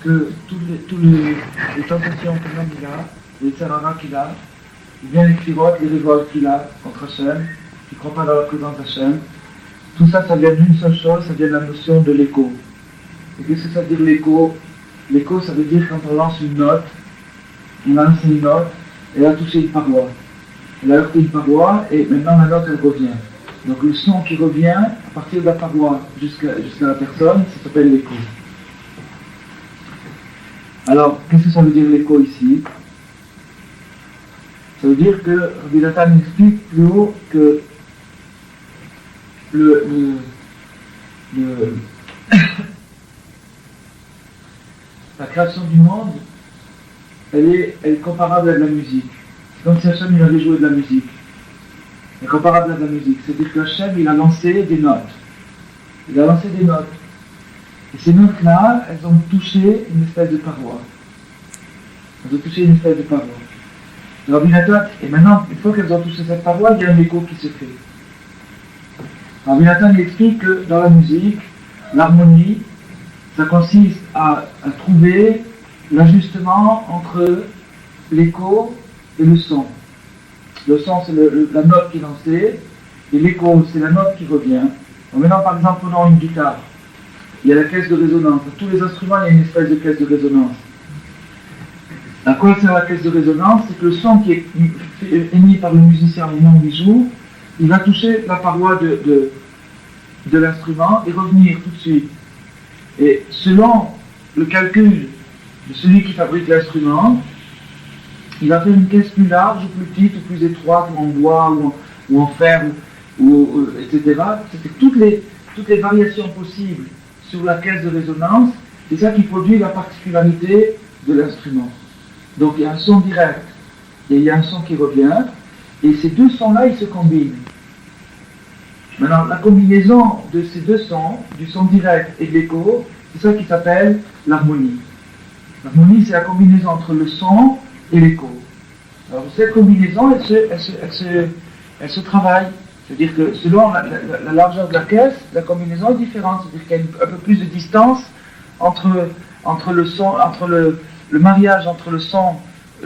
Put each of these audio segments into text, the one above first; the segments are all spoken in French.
que tous les tentations que l'homme il a, les tsarara qu'il a, ou bien les firotes, les révoltes qu'il a contre Hachem, qui ne croit pas dans la présence d'Hachem, tout ça, ça vient d'une seule chose, ça vient de la notion de l'écho. Et qu'est-ce que ça veut dire l'écho? L'écho, ça veut dire quand on lance une note, on a lancé une note, et elle a touché une paroi. Elle a heurté une paroi, et maintenant la note, elle revient. Donc le son qui revient, à partir de la paroi jusqu'à la personne, ça s'appelle l'écho. Alors, qu'est-ce que ça veut dire l'écho ici? Ça veut dire que Rabbi Nathan explique plus haut que la création du monde, elle est comparable à de la musique. C'est comme si Hachem il avait joué de la musique. Elle est comparable à de la musique. C'est-à-dire que Hachem il a lancé des notes. Il a lancé des notes. Et ces notes-là, elles ont touché une espèce de paroi. Elles ont touché une espèce de paroi. Et maintenant, une fois qu'elles ont touché cette paroi, il y a un écho qui se fait. Rabbi Nathan explique que dans la musique, l'harmonie, ça consiste à trouver l'ajustement entre l'écho et le son. Le son, c'est la note qui est lancée, et l'écho, c'est la note qui revient. Donc maintenant, par exemple, prenons une guitare. Il y a la caisse de résonance. Dans tous les instruments, il y a une espèce de caisse de résonance. À quoi sert la caisse de résonance? C'est que le son qui est émis par le musicien au moment où il joue, il va toucher la paroi de l'instrument et revenir tout de suite. Et selon le calcul de celui qui fabrique l'instrument, il va faire une caisse plus large ou plus petite ou plus étroite, ou en bois ou en fer, etc. C'est toutes les variations possibles sur la caisse de résonance, c'est ça qui produit la particularité de l'instrument. Donc il y a un son direct et il y a un son qui revient, et ces deux sons-là, ils se combinent. Maintenant, la combinaison de ces deux sons, du son direct et de l'écho, c'est ça qui s'appelle l'harmonie. L'harmonie, c'est la combinaison entre le son et l'écho. Alors cette combinaison, elle se travaille. C'est-à-dire que selon la largeur de la caisse, la combinaison est différente. C'est-à-dire qu'il y a un peu plus de distance entre le son, entre le mariage entre le son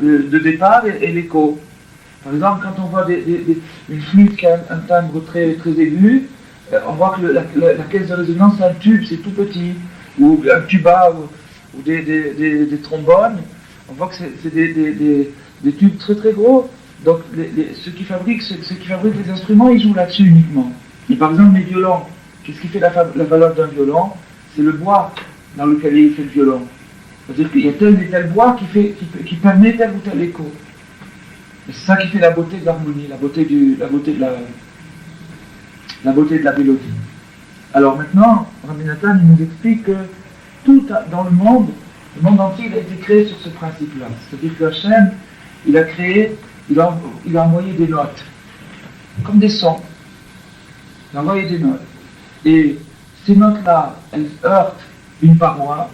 de départ et l'écho. Par exemple, quand on voit une flûte qui a un timbre très, très aigu, on voit que la caisse de résonance, c'est un tube, c'est tout petit, ou un tuba, ou des trombones. On voit que c'est des tubes très très gros. Donc ceux qui fabriquent les instruments, ils jouent là-dessus uniquement. Et par exemple, les violons, qu'est-ce qui fait la valeur d'un violon? C'est le bois dans lequel il fait le violon. C'est-à-dire qu'il y a tel et tel bois qui permet tel ou tel écho. Et c'est ça qui fait la beauté de l'harmonie, la beauté de la mélodie. Alors maintenant, Rabbi Nathan nous explique que tout dans le monde entier, il a été créé sur ce principe-là. C'est-à-dire que Hachem, il a envoyé des notes, comme des sons. Il a envoyé des notes. Et ces notes-là, elles heurtent une paroi.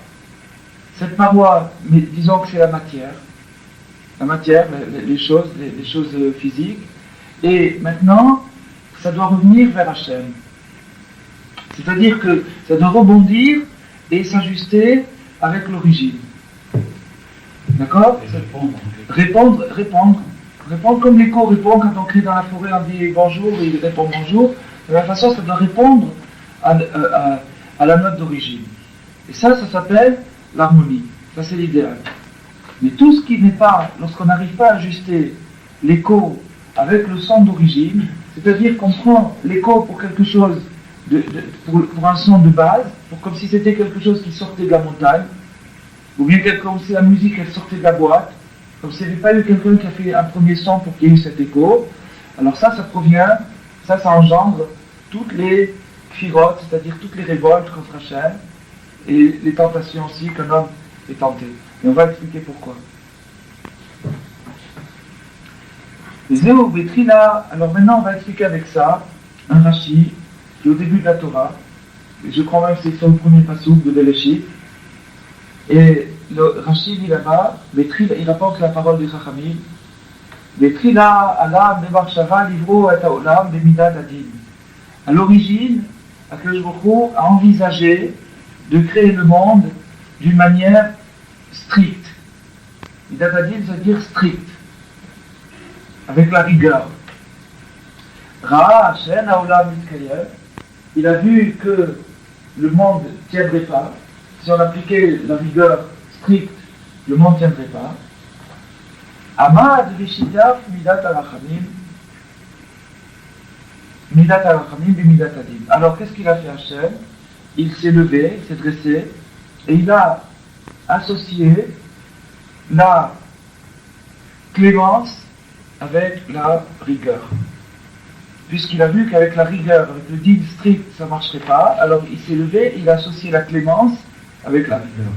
Cette paroi, mais disons que c'est la matière, les choses physiques, et maintenant, ça doit revenir vers Hachem. C'est-à-dire que ça doit rebondir et s'ajuster avec l'origine. D'accord? Répondre comme l'écho répond quand on crie dans la forêt, on dit bonjour et il répond bonjour. De la même façon, ça doit répondre à la note d'origine. Et ça s'appelle l'harmonie. Ça, c'est l'idéal. Mais tout ce qui n'est pas, lorsqu'on n'arrive pas à ajuster l'écho avec le son d'origine, c'est-à-dire qu'on prend l'écho pour quelque chose, pour un son de base, comme si c'était quelque chose qui sortait de la montagne, ou bien comme si la musique elle sortait de la boîte, comme s'il n'y avait pas eu quelqu'un qui a fait un premier son pour qu'il y ait eu cet écho. Alors ça provient, ça engendre toutes les firotes, c'est-à-dire toutes les révoltes contre Hachem, et les tentations aussi qu'un homme est tenté. Et on va expliquer pourquoi. Alors maintenant on va expliquer avec ça un Rashi qui est au début de la Torah, et je crois même que c'est sur le premier passouk de Bereshit. Et le Rashi dit là-bas, il rapporte la parole de Chachamim, Vetrila alam bevarshava livro et haolam bemidat adin. À l'origine, Akadosh Baruch Hu a envisagé de créer le monde d'une manière strict. Midat Hadin, ça veut dire strict, avec la rigueur. Ra'a Hashem Haolam Mitkayem, il a vu que le monde ne tiendrait pas. Si on appliquait la rigueur stricte, le monde ne tiendrait pas. Amad Vishidaf Midat Arachamim, Midat Arachamim Bimidat Hadin. Alors qu'est-ce qu'il a fait Hashem? Il s'est levé, il s'est dressé, et il a associé la clémence avec la rigueur. Puisqu'il a vu qu'avec la rigueur, avec le din strict, ça ne marcherait pas, alors il s'est levé, il a associé la clémence avec la rigueur.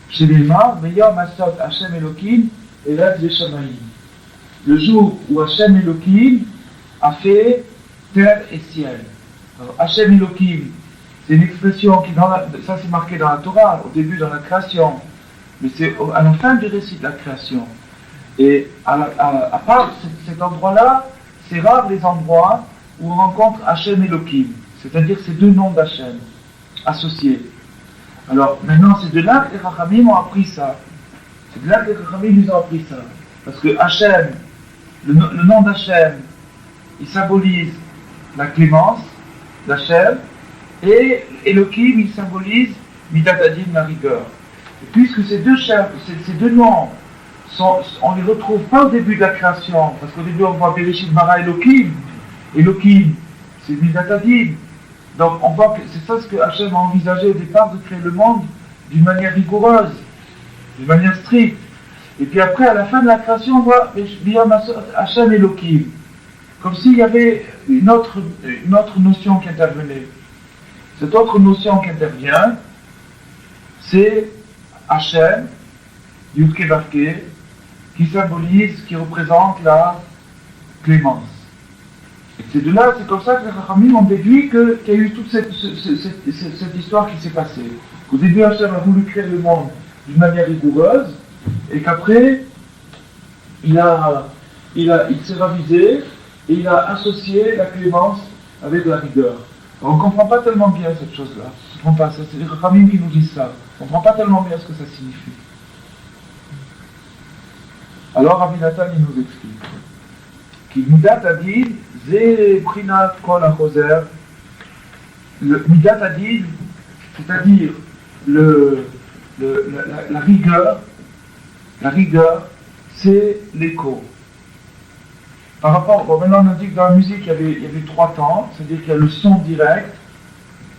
Chez les morts, Veyom Asot Hashem Elohim Eretz Veshamayim. Le jour où Hashem Elohim a fait terre et ciel. Alors Hashem Elohim, c'est une expression qui, ça c'est marqué dans la Torah, au début dans la création, mais c'est à la fin du récit de la création. Et à part cet endroit-là, c'est rare les endroits où on rencontre Hashem Elohim, c'est-à-dire ces deux noms d'Hachem associés. Alors maintenant, c'est de là que les Chachamim ont appris ça. C'est de là que les Chachamim nous ont appris ça. Parce que Hachem, le nom d'Hachem, il symbolise la clémence d'Hachem, et Elohim, il symbolise Midat Hadin, la rigueur. Et puisque ces deux noms, on ne les retrouve pas au début de la création, parce qu'au début on voit Bereshit Bara Elohim, c'est Midat Hadin. Donc on voit que c'est ça ce que Hachem a envisagé au départ, de créer le monde d'une manière rigoureuse, d'une manière stricte. Et puis après, à la fin de la création, on voit Hachem Elohim, comme s'il y avait une autre notion qui intervenait. Cette autre notion qui intervient, c'est Hachem, Yudke Vavke, qui symbolise, qui représente la clémence. Et c'est de là, c'est comme ça que les Chachamim ont déduit qu'il y a eu toute cette histoire qui s'est passée. Qu'au début, Hachem a voulu créer le monde d'une manière rigoureuse, et qu'après, il s'est ravisé, et il a associé la clémence avec la rigueur. Alors, on ne comprend pas tellement bien cette chose-là. C'est les Chachamim qui nous disent ça. On ne comprend pas tellement bien ce que ça signifie. Alors Rabbi Nathan il nous explique qu'il Midat Hadin Ze Prinat Kol HaChoser. Le Midat Hadin, c'est-à-dire la rigueur, c'est l'écho. Par rapport, maintenant on a dit que dans la musique il y avait trois temps, c'est-à-dire qu'il y a le son direct,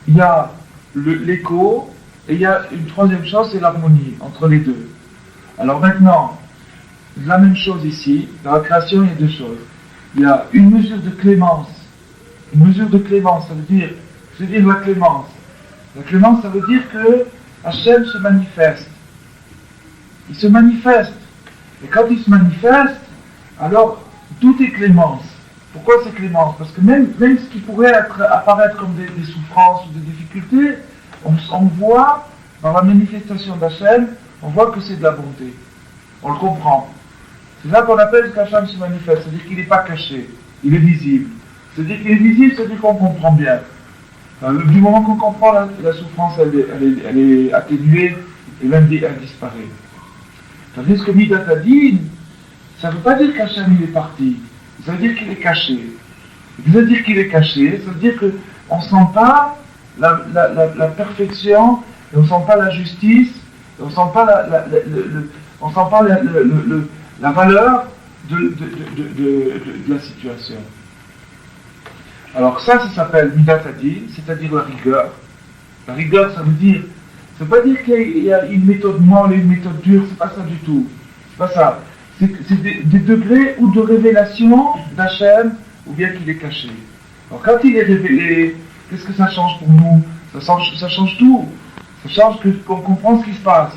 il y a l'écho, et il y a une troisième chose, c'est l'harmonie entre les deux. Alors maintenant, la même chose ici, dans la création il y a deux choses. Il y a une mesure de clémence. Une mesure de clémence, ça veut dire la clémence. La clémence, ça veut dire que Hachem se manifeste. Il se manifeste. Et quand il se manifeste, alors tout est clémence. Pourquoi c'est clémence? Parce que même ce qui pourrait apparaître comme des souffrances ou des difficultés, on voit dans la manifestation d'Hachem, on voit que c'est de la bonté. On le comprend. C'est ça qu'on appelle qu'Hachem se manifeste, c'est-à-dire qu'il n'est pas caché, il est visible. C'est-à-dire qu'il est visible, c'est-à-dire qu'on comprend bien. Enfin, du moment qu'on comprend, la souffrance, elle est atténuée et même elle disparaît. Tandis que Midat Hadin, ça ne veut pas dire qu'Hachem il est parti, ça veut dire qu'il est caché. Ça veut dire qu'il est caché, ça veut dire qu'on ne sent pas la perfection, et on ne sent pas la justice, et on ne sent pas la valeur de la situation. Alors ça s'appelle Midat Hadin, c'est-à-dire la rigueur. La rigueur, ça veut pas dire qu'il y a une méthode molle et une méthode dure, c'est pas ça du tout. C'est pas ça. C'est des degrés ou de révélation d'Hachem, ou bien qu'il est caché. Alors quand il est révélé, qu'est-ce que ça change pour nous? Ça change tout. Ça change qu'on comprend ce qui se passe.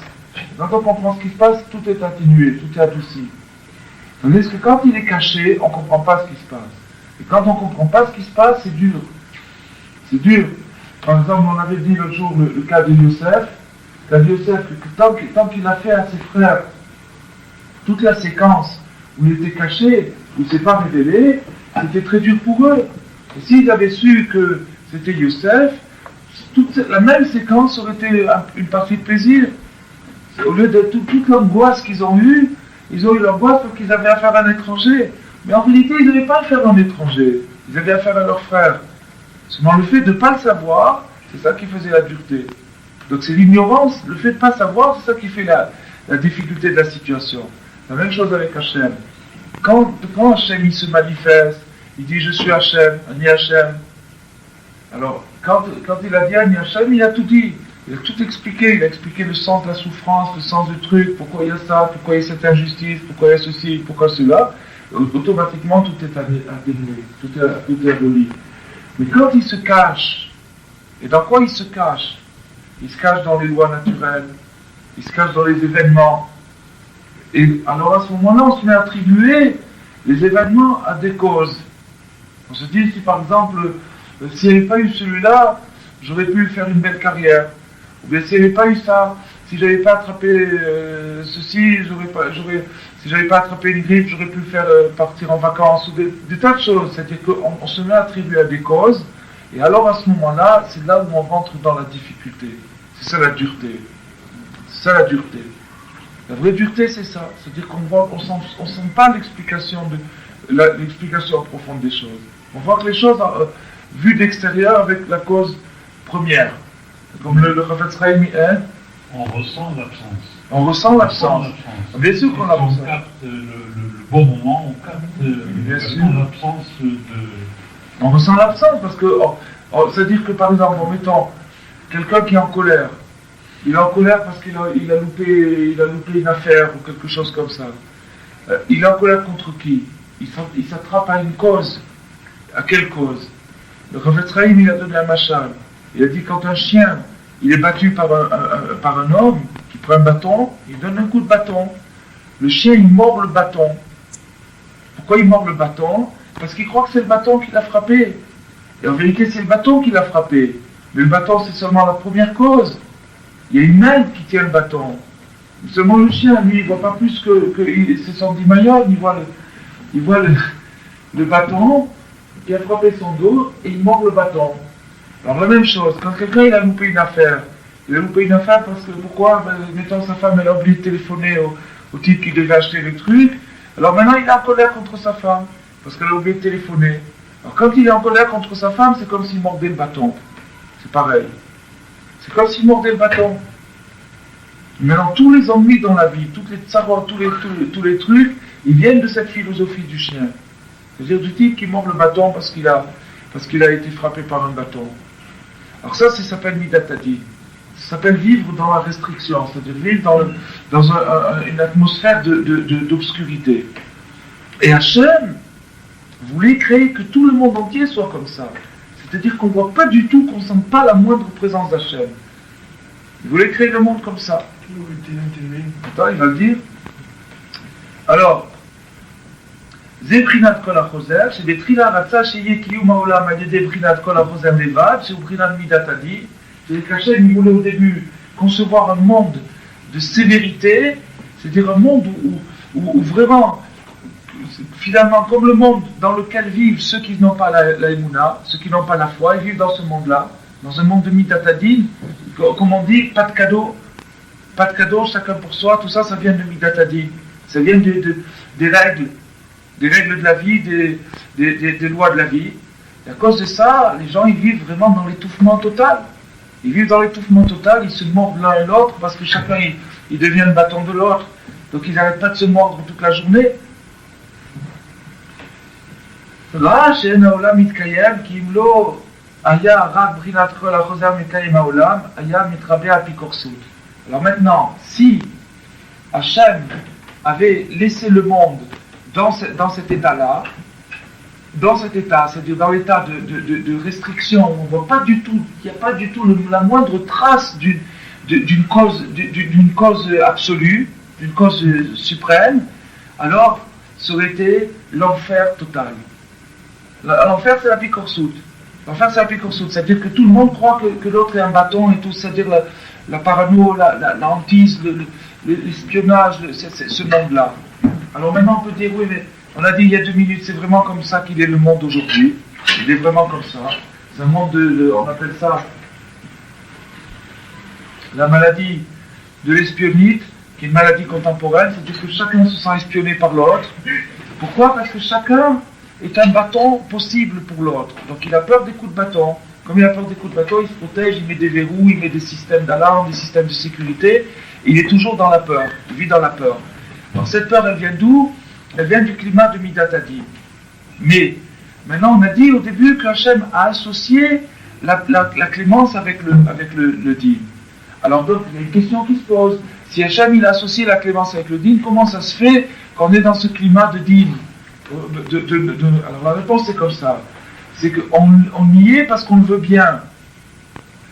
Quand on comprend ce qui se passe, tout est atténué, tout est adouci. Tandis que quand il est caché, on ne comprend pas ce qui se passe. Et quand on ne comprend pas ce qui se passe, c'est dur. C'est dur. Par exemple, on avait dit l'autre jour le cas de Yosef. Le cas de Yosef, tant qu'il a fait à ses frères toute la séquence où il était caché, où il ne s'est pas révélé, c'était très dur pour eux. Et s'ils avaient su que c'était Yosef, la même séquence aurait été une partie de plaisir. Au lieu de toute l'angoisse qu'ils ont eue, ils ont eu l'angoisse parce qu'ils avaient affaire à un étranger. Mais en réalité, ils n'avaient pas affaire à un étranger. Ils avaient affaire à leur frère. Seulement le fait de ne pas le savoir, c'est ça qui faisait la dureté. Donc c'est l'ignorance, le fait de ne pas savoir, c'est ça qui fait la difficulté de la situation. La même chose avec Hachem. Quand Hachem il se manifeste, il dit je suis Hachem, Ani Hachem. Alors quand il a dit Ani Hachem, il a tout dit. Il a tout expliqué. Il a expliqué le sens de la souffrance, le sens du truc, pourquoi il y a ça, pourquoi il y a cette injustice, pourquoi il y a ceci, pourquoi cela. Automatiquement tout est atténué, tout est aboli. Mais quand il se cache, et dans quoi il se cache? Il se cache dans les lois naturelles, il se cache dans les événements. Et alors à ce moment-là, on se met à attribuer les événements à des causes. On se dit, si par exemple, s'il n'y avait pas eu celui-là, j'aurais pu faire une belle carrière. Ou bien s'il n'y avait pas eu ça, si j'avais pas attrapé ceci, si j'avais pas attrapé une grippe, j'aurais pu faire partir en vacances, ou des tas de choses. C'est-à-dire qu'on se met à attribuer à des causes, et alors à ce moment-là, c'est là où on rentre dans la difficulté. C'est ça la dureté. C'est ça la dureté. La vraie dureté, c'est ça. C'est-à-dire qu'on ne sent pas l'explication profonde des choses. On voit que les choses, vues d'extérieur, avec la cause première. Comme le Chafetz Chaim est. On ressent l'absence. On ressent l'absence. Bien sûr qu'on la ressent. On capte le bon moment, on capte l'absence de... On ressent l'absence parce que, c'est-à-dire que par exemple, en mettant quelqu'un qui est en colère, il est en colère parce qu'il a loupé une affaire ou quelque chose comme ça. Il est en colère contre qui? Il s'attrape à une cause. À quelle cause? Le Chafetz Chaim, il a donné un machal. Il a dit quand un chien, il est battu par un homme qui prend un bâton, il donne un coup de bâton. Le chien, il mord le bâton. Pourquoi il mord le bâton? Parce qu'il croit que c'est le bâton qui l'a frappé. Et en vérité, c'est le bâton qui l'a frappé. Mais le bâton, c'est seulement la première cause. Il y a une main qui tient le bâton. Seulement le chien, lui, il ne voit pas plus que c'est son dimayon, il voit le bâton qui a frappé son dos et il mord le bâton. Alors la même chose, quand quelqu'un il a loupé une affaire parce que pourquoi? Mettons sa femme, elle a oublié de téléphoner au type qui devait acheter le truc. Alors maintenant il est en colère contre sa femme parce qu'elle a oublié de téléphoner. Alors quand il est en colère contre sa femme, c'est comme s'il mordait le bâton. C'est pareil. C'est comme s'il mordait le bâton. Maintenant tous les ennuis dans la vie, toutes les tsarots, tous les trucs, ils viennent de cette philosophie du chien. C'est-à-dire du type qui mord le bâton parce qu'il a été frappé par un bâton. Alors ça s'appelle Midat Hadin. Ça s'appelle vivre dans la restriction, c'est-à-dire vivre dans une atmosphère d'obscurité. Et Hachem voulait créer que tout le monde entier soit comme ça. C'est-à-dire qu'on ne voit pas du tout, qu'on ne sent pas la moindre présence d'Hachem. Il voulait créer le monde comme ça. Attends, il va le dire. Alors, Zebrinat kol hachozer, שבתחילה רצה שיהיה קיום העולם על ידי בחינת כל החוזר לבד, שהוא בחינת מידת הדין. C'est qu'Hachem, il voulait au début concevoir un monde de sévérité, c'est-à-dire un monde où vraiment, finalement, comme le monde dans lequel vivent ceux qui n'ont pas la émouna, ceux qui n'ont pas la foi, ils vivent dans ce monde-là, dans un monde de midat hadin, comme on dit, pas de cadeau, chacun pour soi, tout ça, ça vient de midat hadin, ça vient des règles de la vie, des lois de la vie. Et à cause de ça, les gens, ils vivent vraiment dans l'étouffement total. Ils vivent dans l'étouffement total, ils se mordent l'un et l'autre parce que chacun, il devient le bâton de l'autre. Donc ils n'arrêtent pas de se mordre toute la journée. Alors maintenant, si Hachem avait laissé le monde dans cet état-là, c'est-à-dire dans l'état de restriction, on voit pas du tout, il n'y a pas du tout la moindre trace d'une cause absolue, d'une cause suprême, alors ça aurait été l'enfer total. L'enfer, c'est la picorsoute. L'enfer, c'est la picorsoute, c'est-à-dire que tout le monde croit que l'autre est un bâton et tout, c'est-à-dire la parano, la hantise, l'espionnage, ce monde-là. Alors maintenant, on peut dire, oui, mais on a dit il y a 2 minutes, c'est vraiment comme ça qu'il est le monde aujourd'hui. Il est vraiment comme ça. C'est un monde on appelle ça la maladie de l'espionnite, qui est une maladie contemporaine, c'est-à-dire que chacun se sent espionné par l'autre. Pourquoi? Parce que chacun est un bâton possible pour l'autre. Donc il a peur des coups de bâton. Comme il a peur des coups de bâton, il se protège, il met des verrous, il met des systèmes d'alarme, des systèmes de sécurité. Il est toujours dans la peur, il vit dans la peur. Donc cette peur, elle vient d'où? Elle vient du climat de Midat Hadin. Mais maintenant, on a dit au début qu'Hachem a associé la clémence avec le din. Alors donc, il y a une question qui se pose. Si Hachem il a associé la clémence avec le din, comment ça se fait qu'on est dans ce climat de din? Alors la réponse c'est comme ça. C'est qu'on y est parce qu'on le veut bien.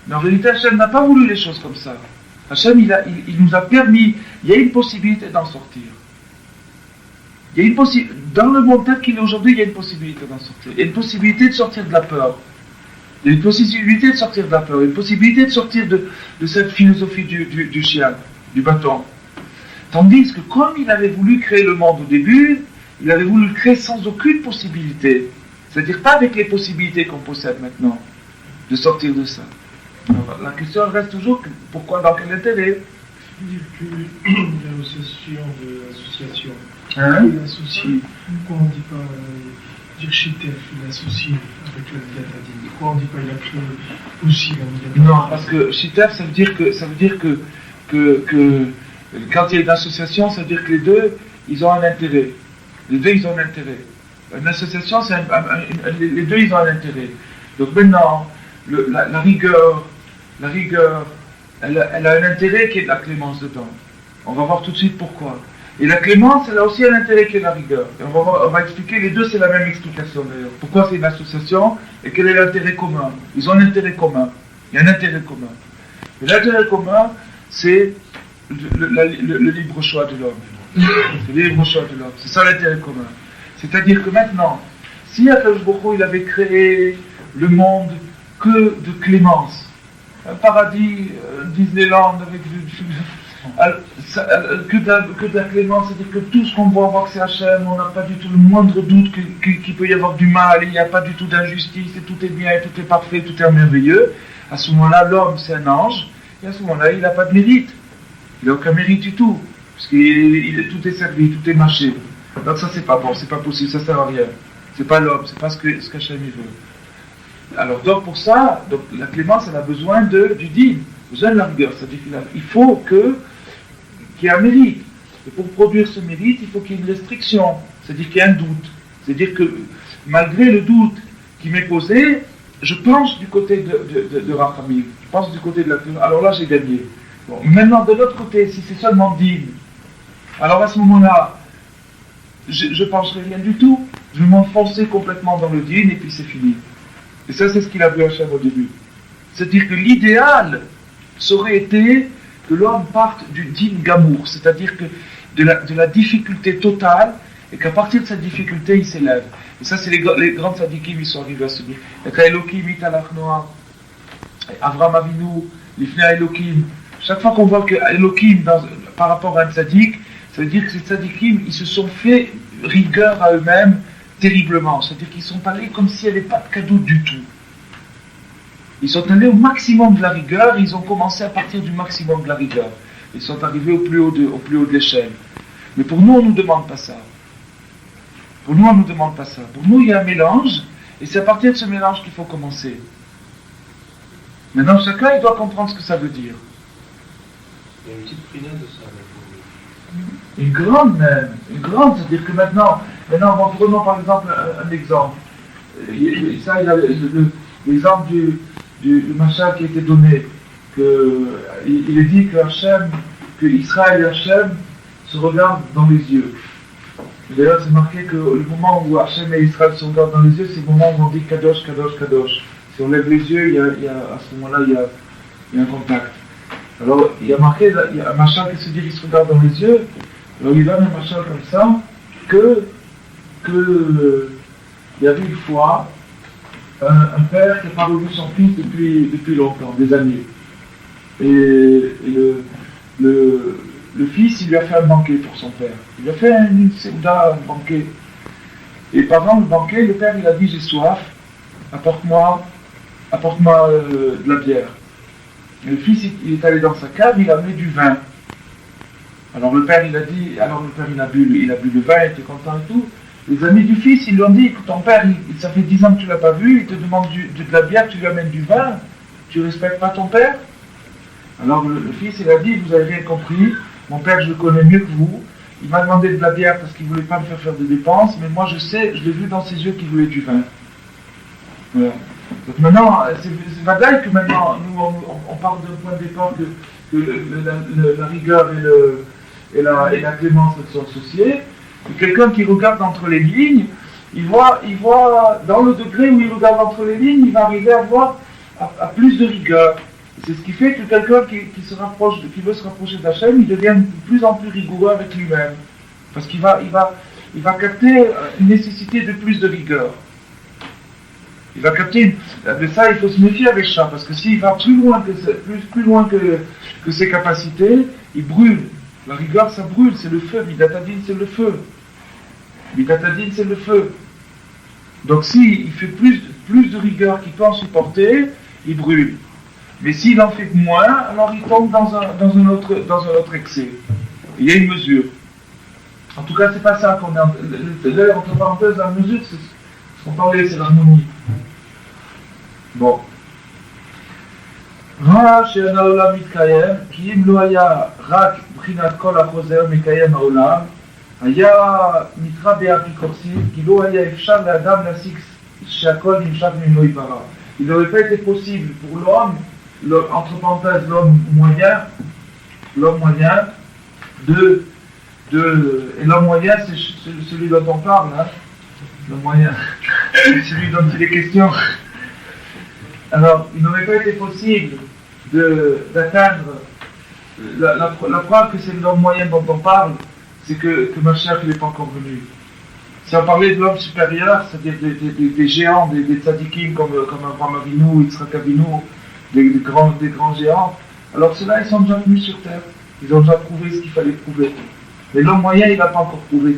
Mais en réalité, Hachem n'a pas voulu les choses comme ça. Hachem, il nous a permis, il y a une possibilité d'en sortir. Il y a dans le monde tel qu'il est aujourd'hui, il y a une possibilité d'en sortir. Il y a une possibilité de sortir de la peur. Il y a une possibilité de sortir de la peur. Il y a une possibilité de sortir de cette philosophie du chien, du bâton. Tandis que comme il avait voulu créer le monde au début, il avait voulu le créer sans aucune possibilité. C'est-à-dire pas avec les possibilités qu'on possède maintenant, de sortir de ça. Alors, la question reste toujours, pourquoi, dans quel intérêt? L'association. Hein? Il associe. Pourquoi on ne dit pas dire Shitef, il associe avec la Midat Hadin? Pourquoi on ne dit pas il a créé aussi la Midat Hadin? Non, parce que Shitef, ça veut dire que quand il y a une association, ça veut dire que les deux, ils ont un intérêt. Les deux, ils ont un intérêt. Une association, les deux, ils ont un intérêt. Donc maintenant, la rigueur, elle a un intérêt qui est de la clémence dedans. On va voir tout de suite pourquoi. Et la clémence, elle a aussi un intérêt qui est la rigueur. Et on va expliquer, les deux, c'est la même explication d'ailleurs. Pourquoi c'est une association et quel est l'intérêt commun? Ils ont un intérêt commun. Il y a un intérêt commun. Et l'intérêt commun, c'est le libre choix de l'homme. C'est le libre choix de l'homme. C'est ça l'intérêt commun. C'est-à-dire que maintenant, si Akadosh Baruch Hu, il avait créé le monde que de clémence, un paradis, Disneyland, avec que de la clémence, c'est-à-dire que tout ce qu'on voit que c'est Hachem, on n'a pas du tout le moindre doute qu'il peut y avoir du mal, il n'y a pas du tout d'injustice, et tout est bien, et tout est parfait, tout est merveilleux. À ce moment-là, l'homme, c'est un ange, et à ce moment-là, il n'a pas de mérite. Il n'a aucun mérite du tout, parce que tout est servi, tout est marché. Donc ça, c'est pas bon, c'est pas possible, ça sert à rien. C'est pas l'homme, c'est pas ce qu'Hachem veut. Alors donc pour ça, donc, la clémence, elle a besoin du din, besoin de la rigueur. C'est-à-dire qu'il faut qu'il y ait un mérite. Et pour produire ce mérite, il faut qu'il y ait une restriction, c'est-à-dire qu'il y ait un doute. C'est-à-dire que malgré le doute qui m'est posé, je penche du côté de Rachamim, je pense du côté de la clémence. Alors là, j'ai gagné. Bon, maintenant, de l'autre côté, si c'est seulement din, alors à ce moment-là, je ne penserai rien du tout. Je vais m'enfoncer complètement dans le din et puis c'est fini. Et ça, c'est ce qu'il a vu Hachem au début. C'est-à-dire que l'idéal, ça aurait été que l'homme parte du din gamour, c'est-à-dire que de la difficulté totale, et qu'à partir de cette difficulté, il s'élève. Et ça, c'est les grands tzadikim, ils sont arrivés à ce niveau. Et quand Elohim, Italach Noah, Avram Avinu, Lifnei Elohim, chaque fois qu'on voit que Elohim, par rapport à un tzadik, ça veut dire que ces tzadikim, ils se sont fait rigueur à eux-mêmes terriblement. C'est-à-dire qu'ils sont allés comme s'il n'y avait pas de cadeau du tout. Ils sont allés au maximum de la rigueur et ils ont commencé à partir du maximum de la rigueur. Ils sont arrivés au plus haut de l'échelle. Mais pour nous, on ne nous demande pas ça. Pour nous, on ne nous demande pas ça. Pour nous, il y a un mélange et c'est à partir de ce mélange qu'il faut commencer. Maintenant, chacun, il doit comprendre ce que ça veut dire. Il y a une petite prina de ça. Une grande même, une grande, c'est-à-dire que maintenant prenons par exemple un exemple. Ça, il a l'exemple du machal qui a été donné, il est dit que Israël et Hachem se regardent dans les yeux. Et d'ailleurs, c'est marqué que le moment où Hachem et Israël se regardent dans les yeux, c'est le moment où on dit Kadosh, Kadosh, Kadosh. Si on lève les yeux, à ce moment-là, il y a un contact. Alors, il y a marqué, il y a un machal qui se dit qu'il se regarde dans les yeux. Alors, il donne un machal comme ça, il y avait une fois un père qui n'a pas revu son fils depuis longtemps, des années. Et le fils, il lui a fait un banquet pour son père. Il lui a fait un banquet. Et pendant le banquet, le père, il a dit, j'ai soif, apporte-moi de la bière. Et le fils, il est allé dans sa cave, il a amené du vin. Alors le père il a dit, alors le père il a bu le vin, il était content et tout. Les amis du fils, ils lui ont dit, écoute, ton père, ça fait 10 ans que tu ne l'as pas vu, il te demande de la bière, tu lui amènes du vin, tu ne respectes pas ton père? Alors le fils, il a dit, vous n'avez rien compris, mon père, je le connais mieux que vous, il m'a demandé de la bière parce qu'il ne voulait pas me faire des dépenses, mais moi je sais, je l'ai vu dans ses yeux qu'il voulait du vin. Voilà. Donc maintenant, c'est vrai que maintenant, nous, on parle d'un point de départ que la rigueur et la clémence sont associées. Et quelqu'un qui regarde entre les lignes, il voit dans le degré où il regarde entre les lignes, il va arriver à voir à plus de rigueur. C'est ce qui fait que quelqu'un qui veut se rapprocher d'Hachem, il devient de plus en plus rigoureux avec lui-même. Parce qu'il va capter une nécessité de plus de rigueur. Il va capter, mais ça il faut se méfier avec ça, parce que s'il va plus loin que ses capacités, il brûle. La rigueur ça brûle, c'est le feu, Midatadin c'est le feu. Midatadin c'est le feu. Donc s'il fait plus de rigueur qu'il peut en supporter, il brûle. Mais s'il en fait moins, alors il tombe dans un autre excès. Il y a une mesure. En tout cas, c'est pas ça qu'on est. D'ailleurs, entre parenthèses, la mesure, c'est ce qu'on parlait, c'est l'harmonie. Bon. רע שאין העולם מתקיים, כי אם לא היה רק מבחינת כל החוזר מקיים העולם, היה נקרא באפיקורסים, כי לא היה אפשר לאדם להשיג שהכל נמשך ממנו יברא. Il n'aurait pas été possible pour l'homme, entre parenthèses l'homme moyen, et l'homme moyen c'est celui dont on parle, hein, le moyen, c'est celui dont il est question. Alors, il n'aurait pas été possible d'atteindre la preuve que c'est l'homme moyen dont on parle, c'est que Mashiach n'est pas encore venu. Si on parlait de l'homme supérieur, c'est-à-dire des géants, des tzadikim comme Abraham Avinu, Yitzhak Avinu, des grands géants, alors ceux-là, ils sont déjà venus sur terre. Ils ont déjà prouvé ce qu'il fallait prouver. Mais l'homme moyen, il n'a pas encore prouvé.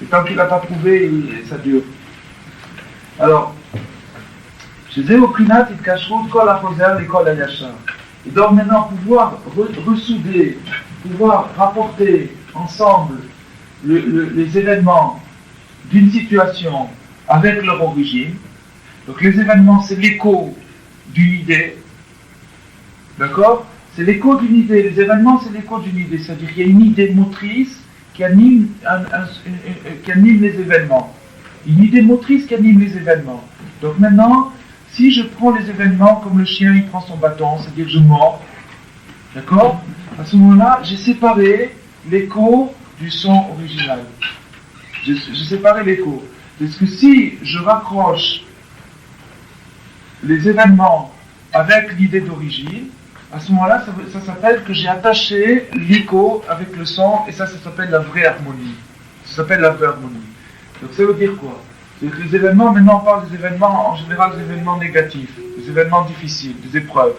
Et tant qu'il n'a pas prouvé, ça dure. Alors, שזה מבחינת התקשרות כל החוזר לכל הישר. Et donc maintenant, pouvoir ressouder, pouvoir rapporter ensemble les événements d'une situation avec leur origine. Donc les événements, c'est l'écho d'une idée. D'accord? C'est l'écho d'une idée. Les événements, c'est l'écho d'une idée. C'est-à-dire qu'il y a une idée motrice qui anime les événements. Une idée motrice qui anime les événements. Donc maintenant, si je prends les événements comme le chien il prend son bâton, c'est-à-dire je mords, d'accord? À ce moment-là, j'ai séparé l'écho du son original. J'ai séparé l'écho. Parce que si je raccroche les événements avec l'idée d'origine, à ce moment-là, ça s'appelle que j'ai attaché l'écho avec le son, et ça s'appelle la vraie harmonie. Ça s'appelle la vraie harmonie. Donc ça veut dire quoi? C'est que les événements, maintenant on parle des événements, en général des événements négatifs, des événements difficiles, des épreuves.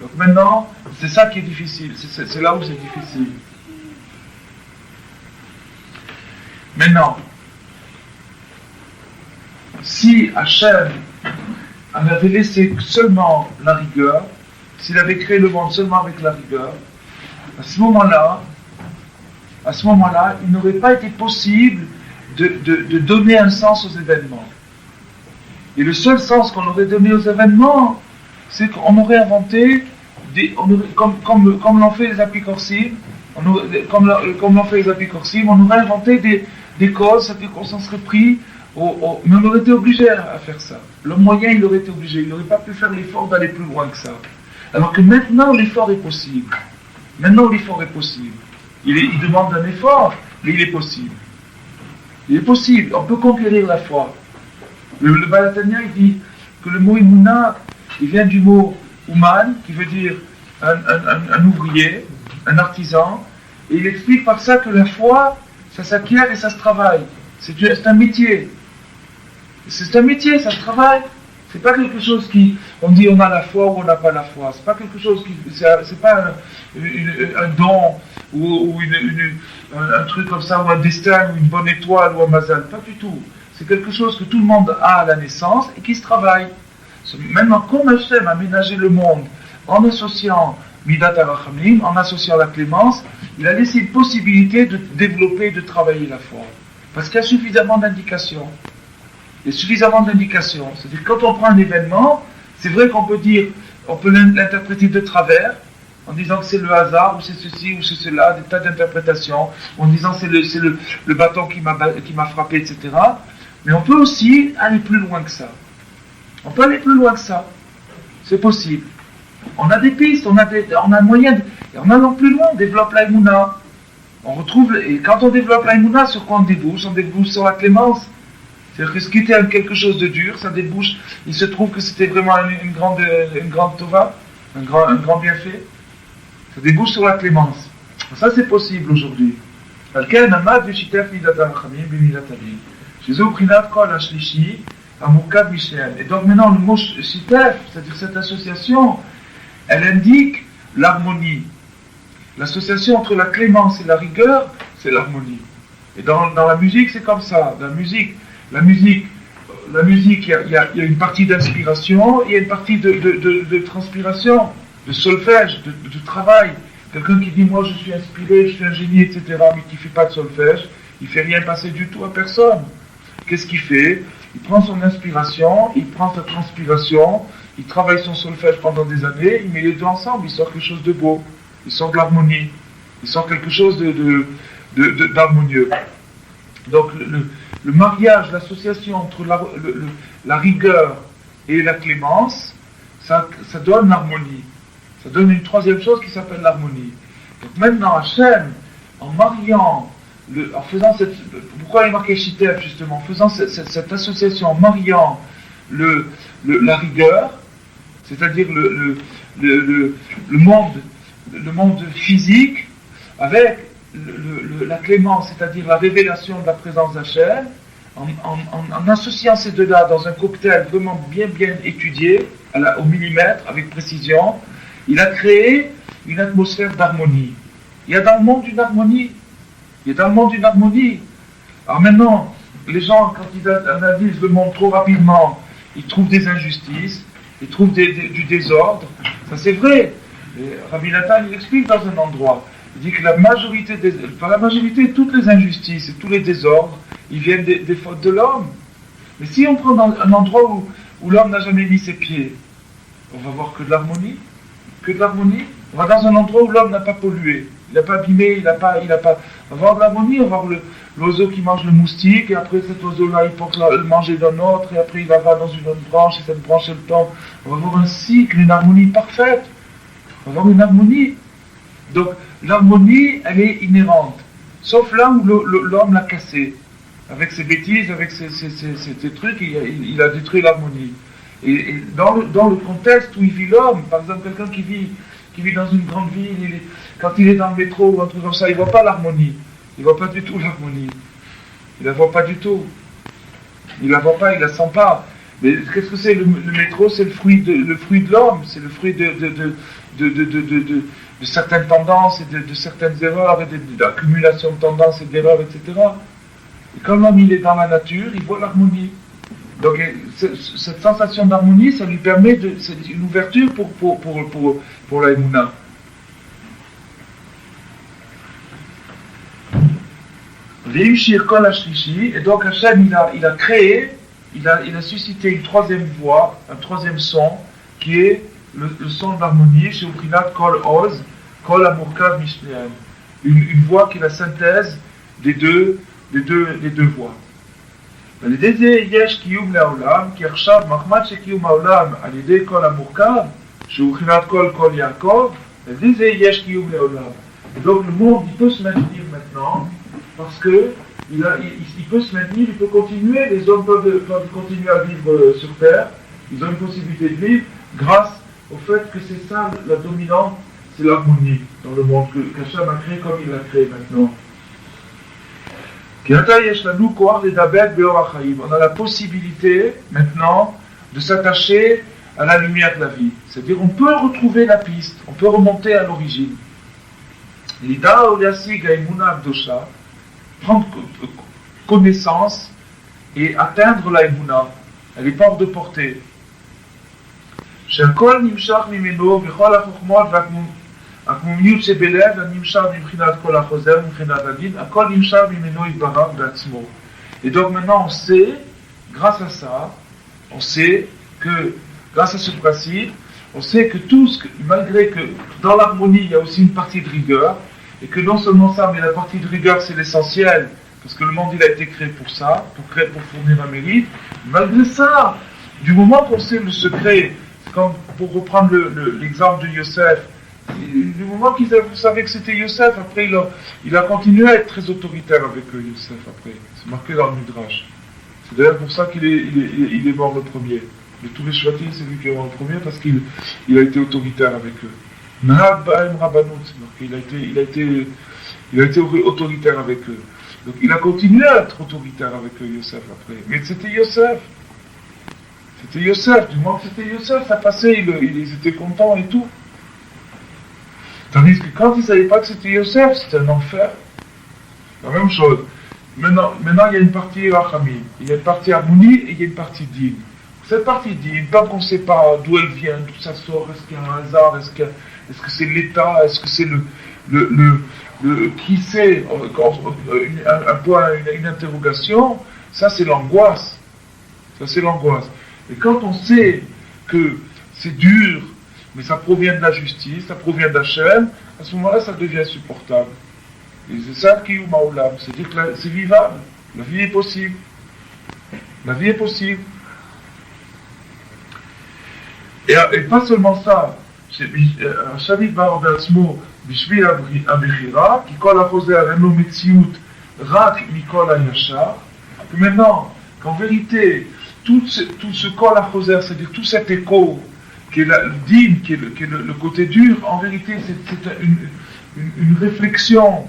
Donc maintenant, c'est ça qui est difficile, c'est là où c'est difficile. Maintenant, si Hachem avait laissé seulement la rigueur, s'il avait créé le monde seulement avec la rigueur, à ce moment-là, il n'aurait pas été possible de donner un sens aux événements. Et le seul sens qu'on aurait donné aux événements, c'est qu'on aurait inventé, comme l'ont fait les apicorsim, on aurait inventé des causes, c'est-à-dire qu'on s'en serait pris, mais on aurait été obligé à faire ça. L'homme moyen, il aurait été obligé, il n'aurait pas pu faire l'effort d'aller plus loin que ça. Alors que maintenant, l'effort est possible. Il demande un effort, mais il est possible. Il est possible, on peut conquérir la foi. Le Baal HaTanya, il dit que le mot Imuna, il vient du mot Uman, qui veut dire un ouvrier, un artisan, et il explique par ça que la foi, ça s'acquiert et ça se travaille. C'est un métier. C'est un métier, ça se travaille. C'est pas quelque chose on dit on a la foi ou on n'a pas la foi. C'est pas quelque chose c'est pas un don ou un truc comme ça, ou un destin, ou une bonne étoile, ou un mazal. Pas du tout. C'est quelque chose que tout le monde a à la naissance et qui se travaille. Maintenant, comme Hachem a aménagé le monde en associant Midat HaRachamim, en associant la clémence, il a laissé une possibilité de développer, de travailler la foi. Parce qu'il y a suffisamment d'indications. Il y a suffisamment d'indications. C'est-à-dire que quand on prend un événement, c'est vrai qu'on peut dire, on peut l'interpréter de travers, en disant que c'est le hasard, ou c'est ceci, ou c'est cela, des tas d'interprétations, en disant que c'est le bâton qui m'a frappé, etc. Mais on peut aussi aller plus loin que ça. On peut aller plus loin que ça. C'est possible. On a des pistes, on a moyen, et en allant plus loin, on développe la Emouna. On retrouve, et quand on développe la Emouna, sur quoi on débouche? On débouche sur la clémence. C'est-à-dire que ce qui était quelque chose de dur, ça débouche. Il se trouve que c'était vraiment une grande tova, un grand bienfait. Ça débouche sur la clémence. Ça, c'est possible aujourd'hui. Et donc maintenant, le mot shitef, c'est-à-dire cette association, elle indique l'harmonie. L'association entre la clémence et la rigueur, c'est l'harmonie. Et dans la musique, c'est comme ça. Dans la musique, il y a une partie d'inspiration, il y a une partie de transpiration, de solfège, de travail. Quelqu'un qui dit, moi je suis inspiré, je suis un génie, etc., mais qui ne fait pas de solfège, il ne fait rien passer du tout à personne. Qu'est-ce qu'il fait? Il prend son inspiration, il prend sa transpiration, il travaille son solfège pendant des années, il met les deux ensemble, il sort quelque chose de beau, il sort de l'harmonie, il sort quelque chose d'harmonieux. Donc le mariage, l'association entre la rigueur et la clémence, ça donne l'harmonie. Ça donne une troisième chose qui s'appelle l'harmonie. Donc maintenant, Hachem, en mariant, pourquoi il est marqué Shitef justement, en faisant cette association, en mariant la rigueur, c'est-à-dire le monde physique, avec la clémence, c'est-à-dire la révélation de la présence d'Hachem, en associant ces deux-là dans un cocktail vraiment bien étudié, au millimètre, avec précision, il a créé une atmosphère d'harmonie. Il y a dans le monde une harmonie. Alors maintenant, les gens, quand ils analysent le monde trop rapidement, ils trouvent des injustices, ils trouvent du désordre. Ça c'est vrai. Et Rabbi Nathan, il explique dans un endroit. Il dit que la majorité, toutes les injustices et tous les désordres, ils viennent des fautes de l'homme. Mais si on prend un endroit où l'homme n'a jamais mis ses pieds, on va voir que de l'harmonie. On va dans un endroit où l'homme n'a pas pollué, il n'a pas abîmé, on va voir de l'harmonie, on va voir l'oiseau qui mange le moustique, et après cet oiseau-là, il porte le manger d'un autre, et après il va dans une autre branche, et cette branche elle tombe. On va voir un cycle, une harmonie parfaite. On va voir une harmonie. Donc l'harmonie, elle est inhérente, sauf là où l'homme l'a cassée. Avec ses bêtises, avec ses trucs, il a détruit l'harmonie. Et dans le contexte où il vit l'homme, par exemple quelqu'un qui vit dans une grande ville, quand il est dans le métro ou un truc comme ça, il ne voit pas l'harmonie. Il ne voit pas du tout l'harmonie. Il ne la voit pas du tout. Il ne la voit pas, il ne la sent pas. Mais qu'est-ce que c'est le métro? C'est le fruit de l'homme, c'est le fruit de certaines tendances et de certaines erreurs, et d'accumulation de tendances et d'erreurs, etc. Et comme l'homme il est dans la nature, il voit l'harmonie. Donc cette sensation d'harmonie, ça lui permet c'est une ouverture pour la Emouna. Et donc Hachem il a créé, il a suscité une troisième voix, un troisième son, qui est le son de l'harmonie, chez Uprinat Kol Oz, Kol Amurkav Mishneem. Une voix qui est la synthèse des deux voix. על ידי זה יש קיום לעולם, כי עכשיו מחמד שקיום העולם על ידי כל המורכב, שהוא בחינת כל יעקב, על ידי זה יש קיום לעולם. Et donc le monde, il peut se maintenir maintenant, parce que il peut se maintenir, il peut continuer, les hommes peuvent continuer à vivre sur Terre, ils ont une possibilité de vivre, grâce au fait que c'est ça, la dominante, c'est l'harmonie dans le monde, qu'Hachem a créé comme il l'a créé maintenant. On a la possibilité maintenant de s'attacher à la lumière de la vie. C'est-à-dire on peut retrouver la piste, on peut remonter à l'origine. Prendre connaissance et atteindre la Emouna. Elle n'est pas hors de portée. הקוממיות שבלב, הנמשל מבחינת כל החוזר, מבחינת הדין, הכל נמשל ממנו יתברך בעצמו. Et donc maintenant on sait, grâce à ça, on sait que, grâce à ce principe, on sait que tout ce que, malgré que dans l'harmonie il y a aussi une partie de rigueur, et que non seulement ça, mais la partie de rigueur c'est l'essentiel, parce que le monde il a été créé pour ça, pour fournir un mérite, malgré ça, du moment qu'on sait le secret, comme pour reprendre l'exemple de Yosef, du moment qu'ils savaient que c'était Yosef, après il a continué à être très autoritaire avec eux, Yosef, après. C'est marqué dans le Midrash. C'est d'ailleurs pour ça qu'il est mort le premier. De tous les Shvatim, c'est lui qui est mort le premier parce qu'il a été autoritaire avec eux. Nahab Ba'em Rabbanut, c'est marqué, il a été autoritaire avec eux. Donc il a continué à être autoritaire avec eux, Yosef, après. Mais c'était Yosef. C'était Yosef. Du moment que c'était Yosef, ça passait, ils étaient contents et tout. Tandis que quand ils ne savaient pas que c'était Yosef, c'était un enfer. La même chose. Maintenant, il y a une partie Rachamim, il y a une partie harmonie et il y a une partie din. Cette partie din, tant qu'on ne sait pas d'où elle vient, d'où ça sort, est-ce qu'il y a un hasard, est-ce que c'est l'État, est-ce que c'est qui sait, un point, une interrogation, ça c'est l'angoisse. Ça c'est l'angoisse. Et quand on sait que c'est dur, mais ça provient de la justice, ça provient d'Hachem, à ce moment-là, ça devient supportable. Et c'est ça qui est Maoulam, c'est-à-dire que c'est vivable, la vie est possible. La vie est possible. Et pas seulement ça, Hachem Yitbarach B'atzmo, Bishvil HaBechira, qui kol HaChozer Eno Metziut Rak Mikol HaYashar, que maintenant, qu'en vérité, tout ce kol HaChozer, c'est-à-dire tout cet écho, qui est le din, qui est le côté dur, en vérité c'est une réflexion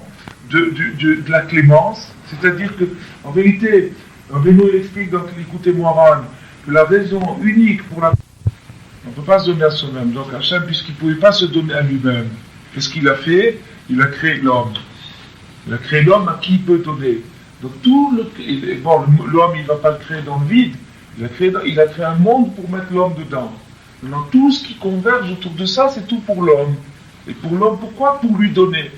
de la clémence, c'est-à-dire que en vérité, Rabbeinu explique dans l'écoute Moharan que la raison unique pour la... On ne peut pas se donner à soi-même, donc Hachem, puisqu'il ne pouvait pas se donner à lui-même, qu'est-ce qu'il a fait? Il a créé l'homme. Il a créé l'homme à qui il peut donner. Donc l'homme il ne va pas le créer dans le vide, il a créé un monde pour mettre l'homme dedans. Maintenant, tout ce qui converge autour de ça, c'est tout pour l'homme. Et pour l'homme, pourquoi? Pour lui donner.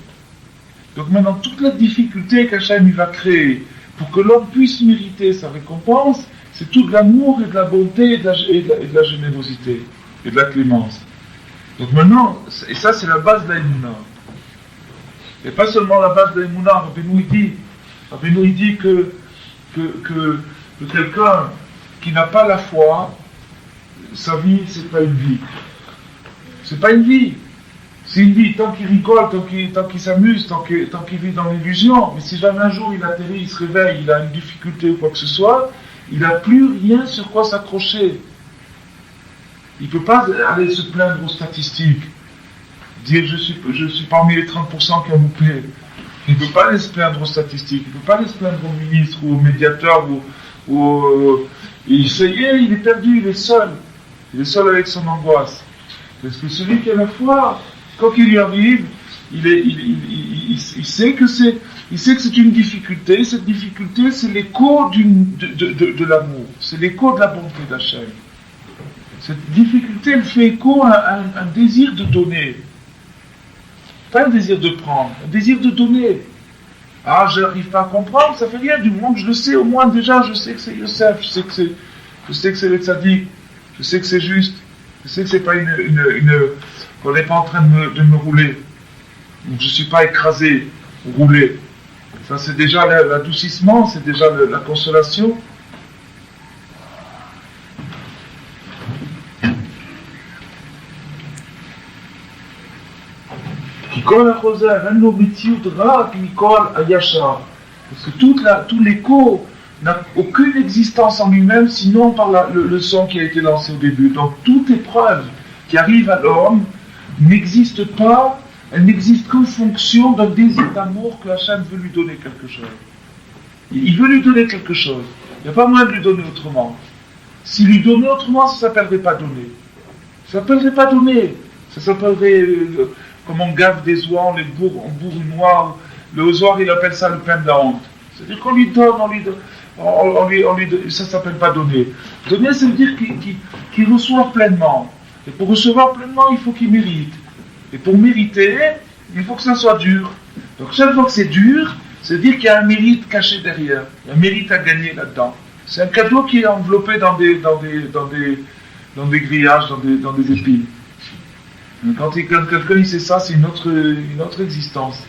Donc maintenant, toute la difficulté qu'Hachem va créer pour que l'homme puisse mériter sa récompense, c'est tout de l'amour et de la bonté et de la générosité et de la clémence. Donc maintenant, et ça c'est la base de l'Emouna. Et pas seulement la base de l'Emouna, Rabbeinu dit que quelqu'un qui n'a pas la foi, sa vie, c'est pas une vie. C'est pas une vie. C'est une vie tant qu'il rigole, tant qu'il s'amuse, tant qu'il vit dans l'illusion. Mais si jamais un jour il atterrit, il se réveille, il a une difficulté ou quoi que ce soit, il n'a plus rien sur quoi s'accrocher. Il ne peut pas aller se plaindre aux statistiques, dire je suis parmi les 30% qui ont loupé. Il ne peut pas aller se plaindre aux statistiques, il ne peut pas aller se plaindre au ministre ou au médiateur ça y est, il est perdu, il est seul. Il est seul avec son angoisse. Parce que celui qui a la foi, quand il y arrive, il sait que c'est une difficulté. Cette difficulté, c'est l'écho de l'amour. C'est l'écho de la bonté d'Hachem. Cette difficulté, elle fait écho à un désir de donner. Pas un désir de prendre, un désir de donner. Ah, je n'arrive pas à comprendre, ça fait rien. Du moment que je le sais, au moins déjà, je sais que c'est Yosef, je sais que c'est le tzaddik, je sais que c'est juste, je sais que c'est pas qu'on n'est pas en train de me rouler. Donc je ne suis pas écrasé, roulé. Ça c'est déjà l'adoucissement, c'est déjà la consolation. Parce que tout l'écho n'a aucune existence en lui-même, sinon par le son qui a été lancé au début. Donc toute épreuve qui arrive à l'homme n'existe pas, elle n'existe qu'en fonction d'un désir d'amour que Hachem veut lui donner quelque chose. Il veut lui donner quelque chose. Il n'y a pas moyen de lui donner autrement. S'il lui donnait autrement, ça ne s'appellerait pas donner. Ça ne s'appellerait pas donner. Ça s'appellerait, comme on gave des oies, on bourre une oie. Le oiseau, il appelle ça le pain de la honte. C'est-à-dire qu'on lui donne, ça ne s'appelle pas donner. Donner, ça veut dire qu'il reçoit pleinement. Et pour recevoir pleinement, il faut qu'il mérite. Et pour mériter, il faut que ça soit dur. Donc chaque fois que c'est dur, c'est dire qu'il y a un mérite caché derrière. Il y a un mérite à gagner là-dedans. C'est un cadeau qui est enveloppé dans des grillages, dans des épines. Quand quelqu'un il sait ça, c'est une autre existence.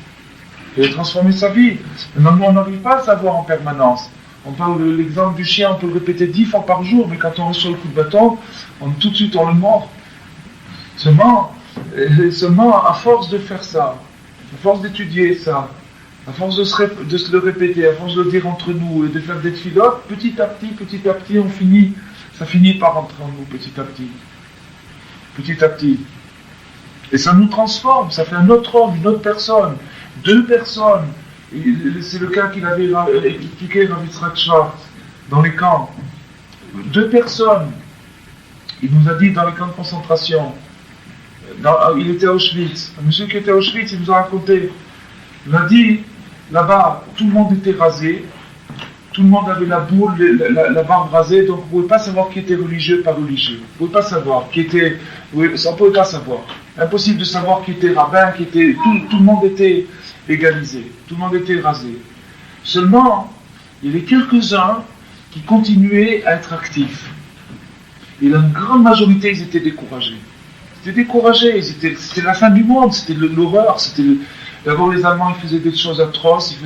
Il a transformé sa vie. Maintenant, on n'arrive pas à le savoir en permanence. On parle de l'exemple du chien, on peut le répéter 10 fois par jour, mais quand on reçoit le coup de bâton, tout de suite on le mord. Seulement, à force de faire ça, à force d'étudier ça, à force de se le répéter, à force de le dire entre nous et de faire des filotes, petit à petit, ça finit par rentrer en nous, petit à petit. Petit à petit. Et ça nous transforme, ça fait un autre homme, une autre personne, 2 personnes. C'est le cas qu'il avait expliqué dans Yitzhak Schwartz, dans les camps. 2 personnes. Il nous a dit dans les camps de concentration. Il était à Auschwitz. Un monsieur qui était à Auschwitz, il nous a raconté. Il a dit, là-bas, tout le monde était rasé. Tout le monde avait la boule, la barbe rasée, donc vous ne pouvez pas savoir qui était religieux, pas religieux. Vous ne pouvez pas savoir qui était... ça ne pouvait pas savoir. Impossible de savoir qui était rabbin, qui était... Tout le monde était égalisé. Tout le monde était rasé. Seulement, il y avait quelques-uns qui continuaient à être actifs. Et la grande majorité, ils étaient découragés. C'était la fin du monde, c'était l'horreur. D'abord, les Allemands, ils faisaient des choses atroces,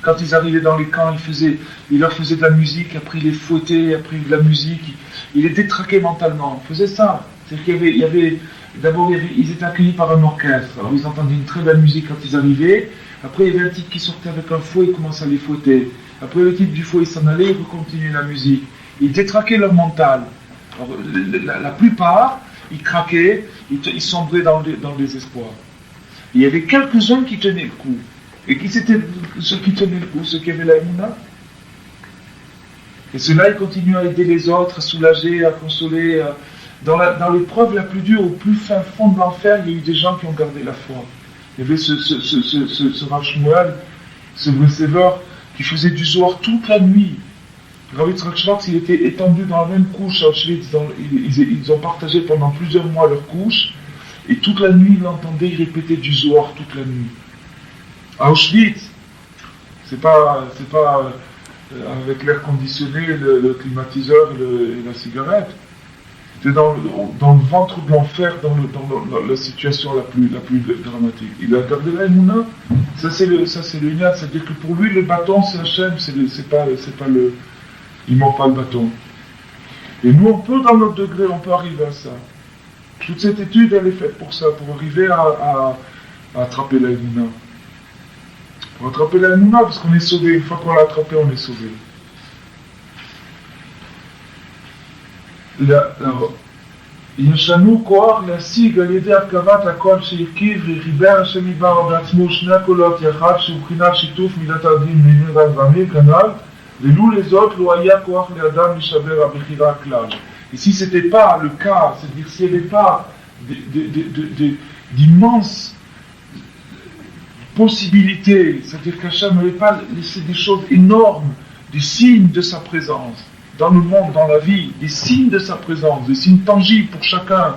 quand ils arrivaient dans les camps, ils leur faisaient de la musique, après ils les fouettaient, après de la musique, ils les détraquaient mentalement. Ils faisaient ça. C'est-à-dire d'abord, ils étaient accueillis par un orchestre. Alors ils entendaient une très belle musique quand ils arrivaient. Après, il y avait un type qui sortait avec un fouet, il commençait à les fouetter. Après, le type du fouet, il s'en allait, il continuait la musique. Ils détraquaient leur mental. Alors, la plupart, ils craquaient, ils sombraient dans le désespoir. Il y avait quelques-uns qui tenaient le coup. Et qui c'était ceux qui tenaient le coup, ceux qui avaient la Emouna. Et ceux-là, ils continuent à aider les autres, à soulager, à consoler. Dans l'épreuve la plus dure, au plus fin fond de l'enfer, il y a eu des gens qui ont gardé la foi. Il y avait ce Rav Shmuel, ce Bressever, qui faisait du Zohar toute la nuit. Rav Yitzhak Schwartz, il était étendu dans la même couche à Auschwitz. Ils ont partagé pendant plusieurs mois leur couche. Et toute la nuit, il l'entendait, il répétait du Zohar toute la nuit. À Auschwitz, c'est pas avec l'air conditionné, le climatiseur et la cigarette. C'était dans le ventre de l'enfer, dans la situation la plus dramatique. Il a gardé la Emouna. Ça c'est le Inyan, c'est-à-dire que pour lui le bâton c'est Hachem, il ne manque pas le bâton. Et nous on peut dans notre degré, on peut arriver à ça. Toute cette étude elle est faite pour ça, pour arriver à attraper la Emouna. Pour attraper la Emouna, parce qu'on est sauvé. Une fois qu'on l'a attrapé, on est sauvé. ישנו כוח להשיג על ידי הרכבת הקול שהרכיב וחיבר השם יתברך בעצמו שני הקולות יחד שהוא בחינת שיתוף מידת הדין בין רב ועמיר כנ"ל ולו לזאת לא היה כוח לאדם להישבר הבחירה כלל. Ici c'était pas le cas, c'est-à-dire s'il n'y avait pas d'immenses possibilités, c'est-à-dire qu'Hachem n'avait pas laissé des choses énormes, des signes de sa présence dans le monde, dans la vie, des signes de sa présence, des signes tangibles pour chacun,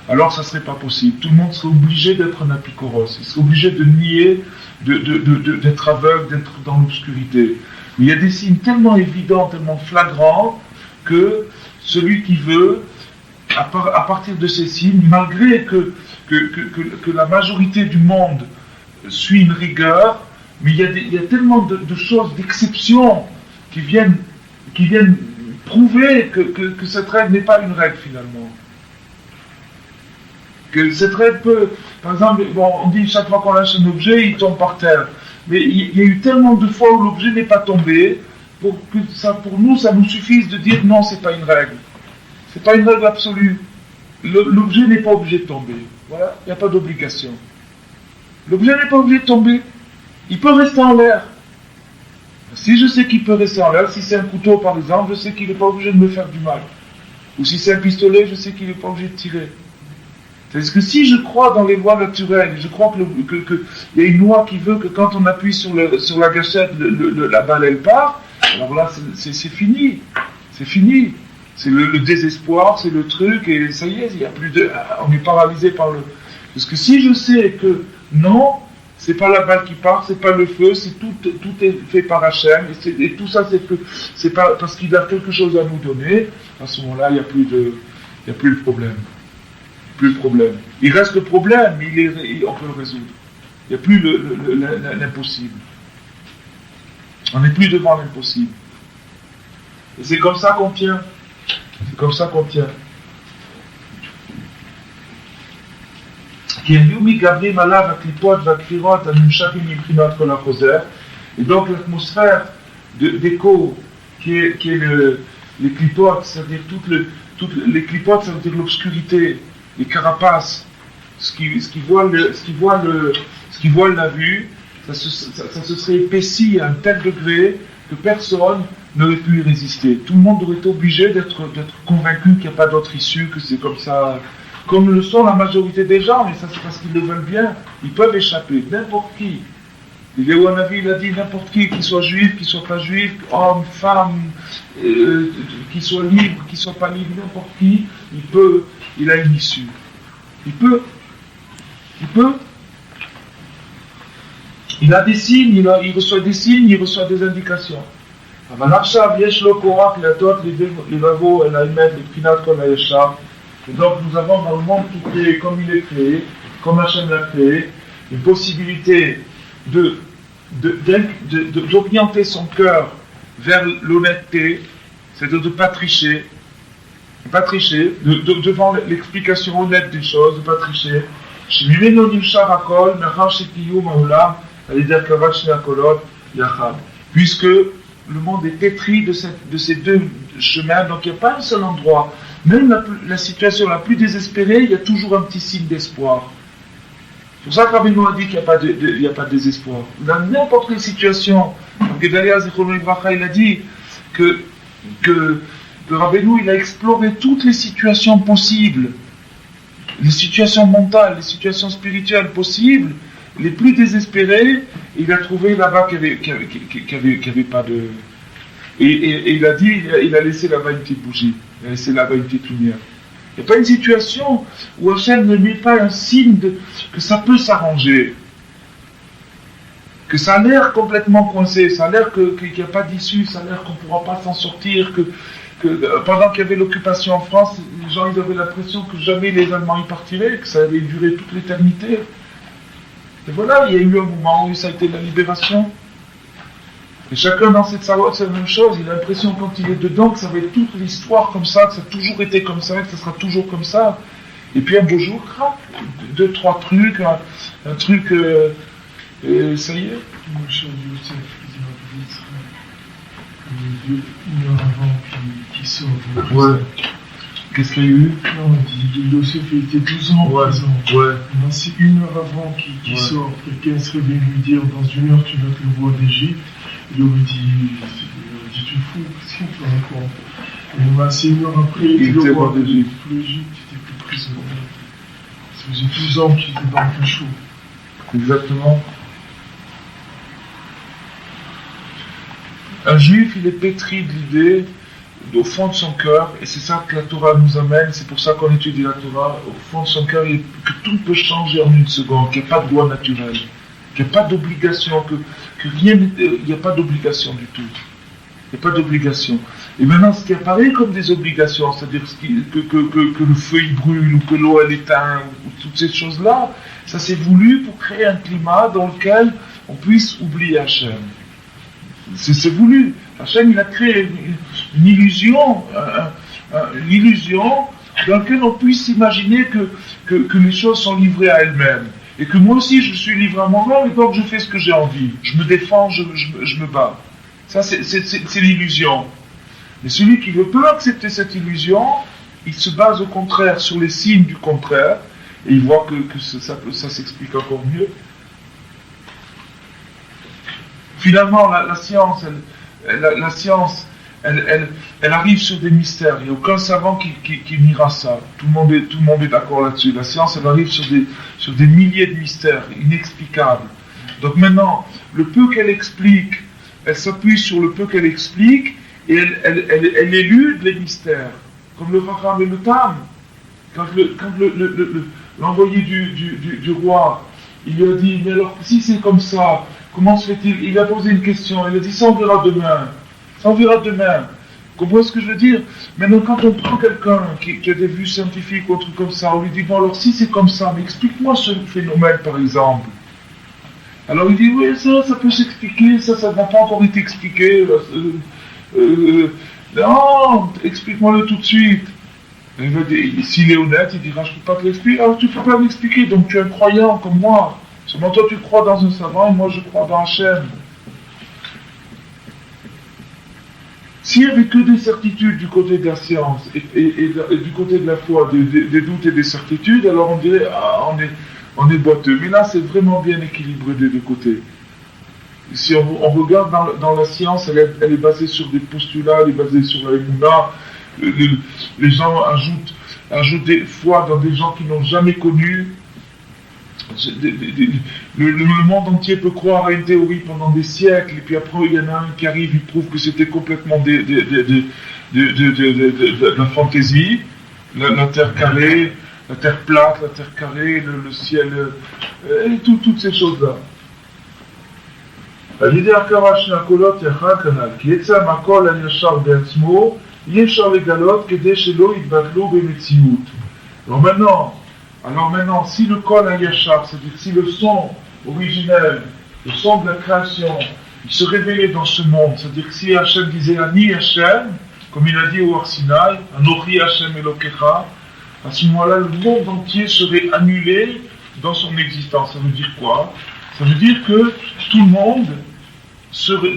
alors ça ne serait pas possible. Tout le monde serait obligé d'être un apikoros, il serait obligé de nier, d'être aveugle, d'être dans l'obscurité. Mais il y a des signes tellement évidents, tellement flagrants, que celui qui veut, à partir de ces signes, malgré que la majorité du monde suit une rigueur, mais il y a tellement de choses, d'exceptions qui viennent prouver que cette règle n'est pas une règle finalement. Que cette règle peut, par exemple, on dit chaque fois qu'on lâche un objet, il tombe par terre. Mais il y a eu tellement de fois où l'objet n'est pas tombé, pour nous, ça nous suffise de dire non, c'est pas une règle. C'est pas une règle absolue. L'objet n'est pas obligé de tomber. Voilà, il n'y a pas d'obligation. L'objet n'est pas obligé de tomber. Il peut rester en l'air. Si je sais qu'il peut rester en l'air, si c'est un couteau par exemple, je sais qu'il n'est pas obligé de me faire du mal. Ou si c'est un pistolet, je sais qu'il n'est pas obligé de tirer. C'est-à-dire que si je crois dans les lois naturelles, je crois qu'il y a une loi qui veut que quand on appuie sur la gâchette, la balle elle part, alors là c'est fini. C'est fini. C'est le désespoir, c'est le truc, et ça y est, il y a plus on est paralysé par Parce que si je sais que non, c'est pas la balle qui part, c'est pas le feu, c'est tout est fait par Hachem, et tout ça c'est pas parce qu'il a quelque chose à nous donner, à ce moment-là, il n'y a plus de problème. Plus le problème. Il reste le problème, mais on peut le résoudre. Il n'y a plus l'impossible. On n'est plus devant l'impossible. Et c'est comme ça qu'on tient. C'est comme ça qu'on tient. Et donc l'atmosphère d'écho qui est les clipotes, c'est-à-dire les clipotes, ça veut dire l'obscurité, les carapaces, ce qui voile la vue, ça se serait épaissi à un tel degré que personne n'aurait pu y résister. Tout le monde aurait été obligé d'être convaincu qu'il n'y a pas d'autre issue, que c'est comme ça. Comme le sont la majorité des gens, et ça c'est parce qu'ils le veulent bien, ils peuvent échapper, n'importe qui. Léo Hanavi, il a dit n'importe qui soit juif, qui soit pas juif, homme, femme, qui soit libre, qui soit pas libre, n'importe qui, il a une issue. Il peut. Il a des signes, il reçoit des signes, il reçoit des indications. אבל עכשיו יש לו כוח להטות לבבו אל האמת לבחינת כל הישר. Et donc nous avons dans le monde tout créé comme il est créé, comme Hachem l'a créé, une possibilité d'orienter son cœur vers l'honnêteté, c'est-à-dire de ne pas tricher, devant l'explication honnête des choses, de ne pas tricher. Puisque le monde est pétri de ces deux chemins, donc il n'y a pas un seul endroit. Même la situation la plus désespérée, il y a toujours un petit signe d'espoir. C'est pour ça que Rabbeinu a dit qu'il n'y a pas de désespoir. Dans n'importe quelle situation, Gedalia Zichrono Livracha, il a dit que Rabbeinu, il a exploré toutes les situations possibles, les situations mentales, les situations spirituelles possibles, les plus désespérées, il a trouvé là-bas qu'il n'y avait pas de... Et il a dit, il a laissé là-bas une petite bougie, il a laissé là-bas une petite lumière. Il n'y a pas une situation où Hachem ne met pas un signe que ça peut s'arranger, que ça a l'air complètement coincé, ça a l'air qu'il n'y a pas d'issue, ça a l'air qu'on ne pourra pas s'en sortir, que pendant qu'il y avait l'occupation en France, les gens ils avaient l'impression que jamais les Allemands y partiraient, que ça allait durer toute l'éternité. Et voilà, il y a eu un moment où ça a été la libération. Et chacun dans cette savoir, c'est la même chose. Il a l'impression quand il est dedans que ça va être toute l'histoire comme ça, que ça a toujours été comme ça, que ça sera toujours comme ça. Et puis un beau jour, crac, 2-3 trucs, un truc, et ça y est. Moi, cher Youssef, une heure avant qu'il sorte. Ouais. Qu'est-ce qu'il y a eu? Non, Youssef, il était 12 ans présent. Ouais. C'est une heure avant qu'il sorte. Quelqu'un serait venu lui dire dans une heure tu vas te le voir d'Égypte. Il aurait dit tu es fou, qu'est-ce qu'il te raconte? Et c'est une heure après, il était le roi d'Égypte. L'Égypte, il était plus prisonnier. Ça faisait 12 ans qu'il était dans le cachot. Exactement. Un juif, il est pétri de l'idée au fond de son cœur, et c'est ça que la Torah nous amène, c'est pour ça qu'on étudie la Torah, au fond de son cœur, que tout peut changer en une seconde, qu'il n'y a pas de loi naturelle, qu'il n'y a pas d'obligation, que rien, il n'y a pas d'obligation du tout. Il n'y a pas d'obligation. Et maintenant, ce qui apparaît comme des obligations, c'est-à-dire que le feu il brûle, ou que l'eau elle éteint, ou toutes ces choses-là, ça c'est voulu pour créer un climat dans lequel on puisse oublier Hachem. C'est voulu. Hachem, il a créé une illusion, une illusion dans laquelle on puisse imaginer que les choses sont livrées à elles-mêmes. Et que moi aussi, je suis livré à moi-même, et donc je fais ce que j'ai envie. Je me défends, je me bats. Ça, c'est l'illusion. Mais celui qui ne veut pas accepter cette illusion, il se base au contraire sur les signes du contraire, et il voit que ça s'explique encore mieux. Finalement, la science, elle arrive sur des mystères. Il n'y a aucun savant qui niera ça. Tout le monde est d'accord là-dessus. La science, elle arrive sur des milliers de mystères inexplicables. Donc maintenant, le peu qu'elle explique, elle s'appuie sur le peu qu'elle explique et elle élude les mystères. Comme le Racham et le Tam. Quand l'envoyé du roi, il lui a dit, mais alors si c'est comme ça, comment se fait-il? Il a posé une question, il a dit, ça on verra demain. Ça on verra demain. Comprenez ce que je veux dire? Maintenant, quand on prend quelqu'un qui a des vues scientifiques ou un truc comme ça, on lui dit, bon alors si c'est comme ça, mais explique-moi ce phénomène par exemple. Alors il dit, oui, ça peut s'expliquer, ça n'a pas encore été expliqué. Non, explique-moi-le tout de suite. Il va dire, s'il est honnête, il dira, je ne peux pas te l'expliquer. Alors tu ne peux pas m'expliquer, donc tu es un croyant comme moi. Seulement toi tu crois dans un savant et moi je crois dans Hachem. S'il n'y avait que des certitudes du côté de la science et du côté de la foi, des doutes et des certitudes, alors on dirait, on est boiteux. Mais là, c'est vraiment bien équilibré des deux côtés. Si on regarde dans la science, elle est basée sur des postulats, elle est basée sur la émouna. Les gens ajoutent des foi dans des gens qui n'ont jamais connu. Le monde entier peut croire à une théorie pendant des siècles, et puis après il y en a un qui arrive, il prouve que c'était complètement de la fantaisie, la terre carrée, la terre plate, la terre carrée, le ciel, et toutes ces choses-là. על-ידי הכרה שני הקולות יחד כנ"ל, כי עצם הקול הישר בעצמו, אי אפשר לגלות כדי שלא יתבטלו במציאות. Alors maintenant, si le kol hayashar, c'est-à-dire si le son originel, le son de la création, il se révélait dans ce monde, c'est-à-dire que si Hachem disait Ani Hachem, comme il a dit au Har Sinaï, Anochi Hachem Elokecha, à ce moment-là, le monde entier serait annulé dans son existence. Ça veut dire quoi? Ça veut dire que tout le monde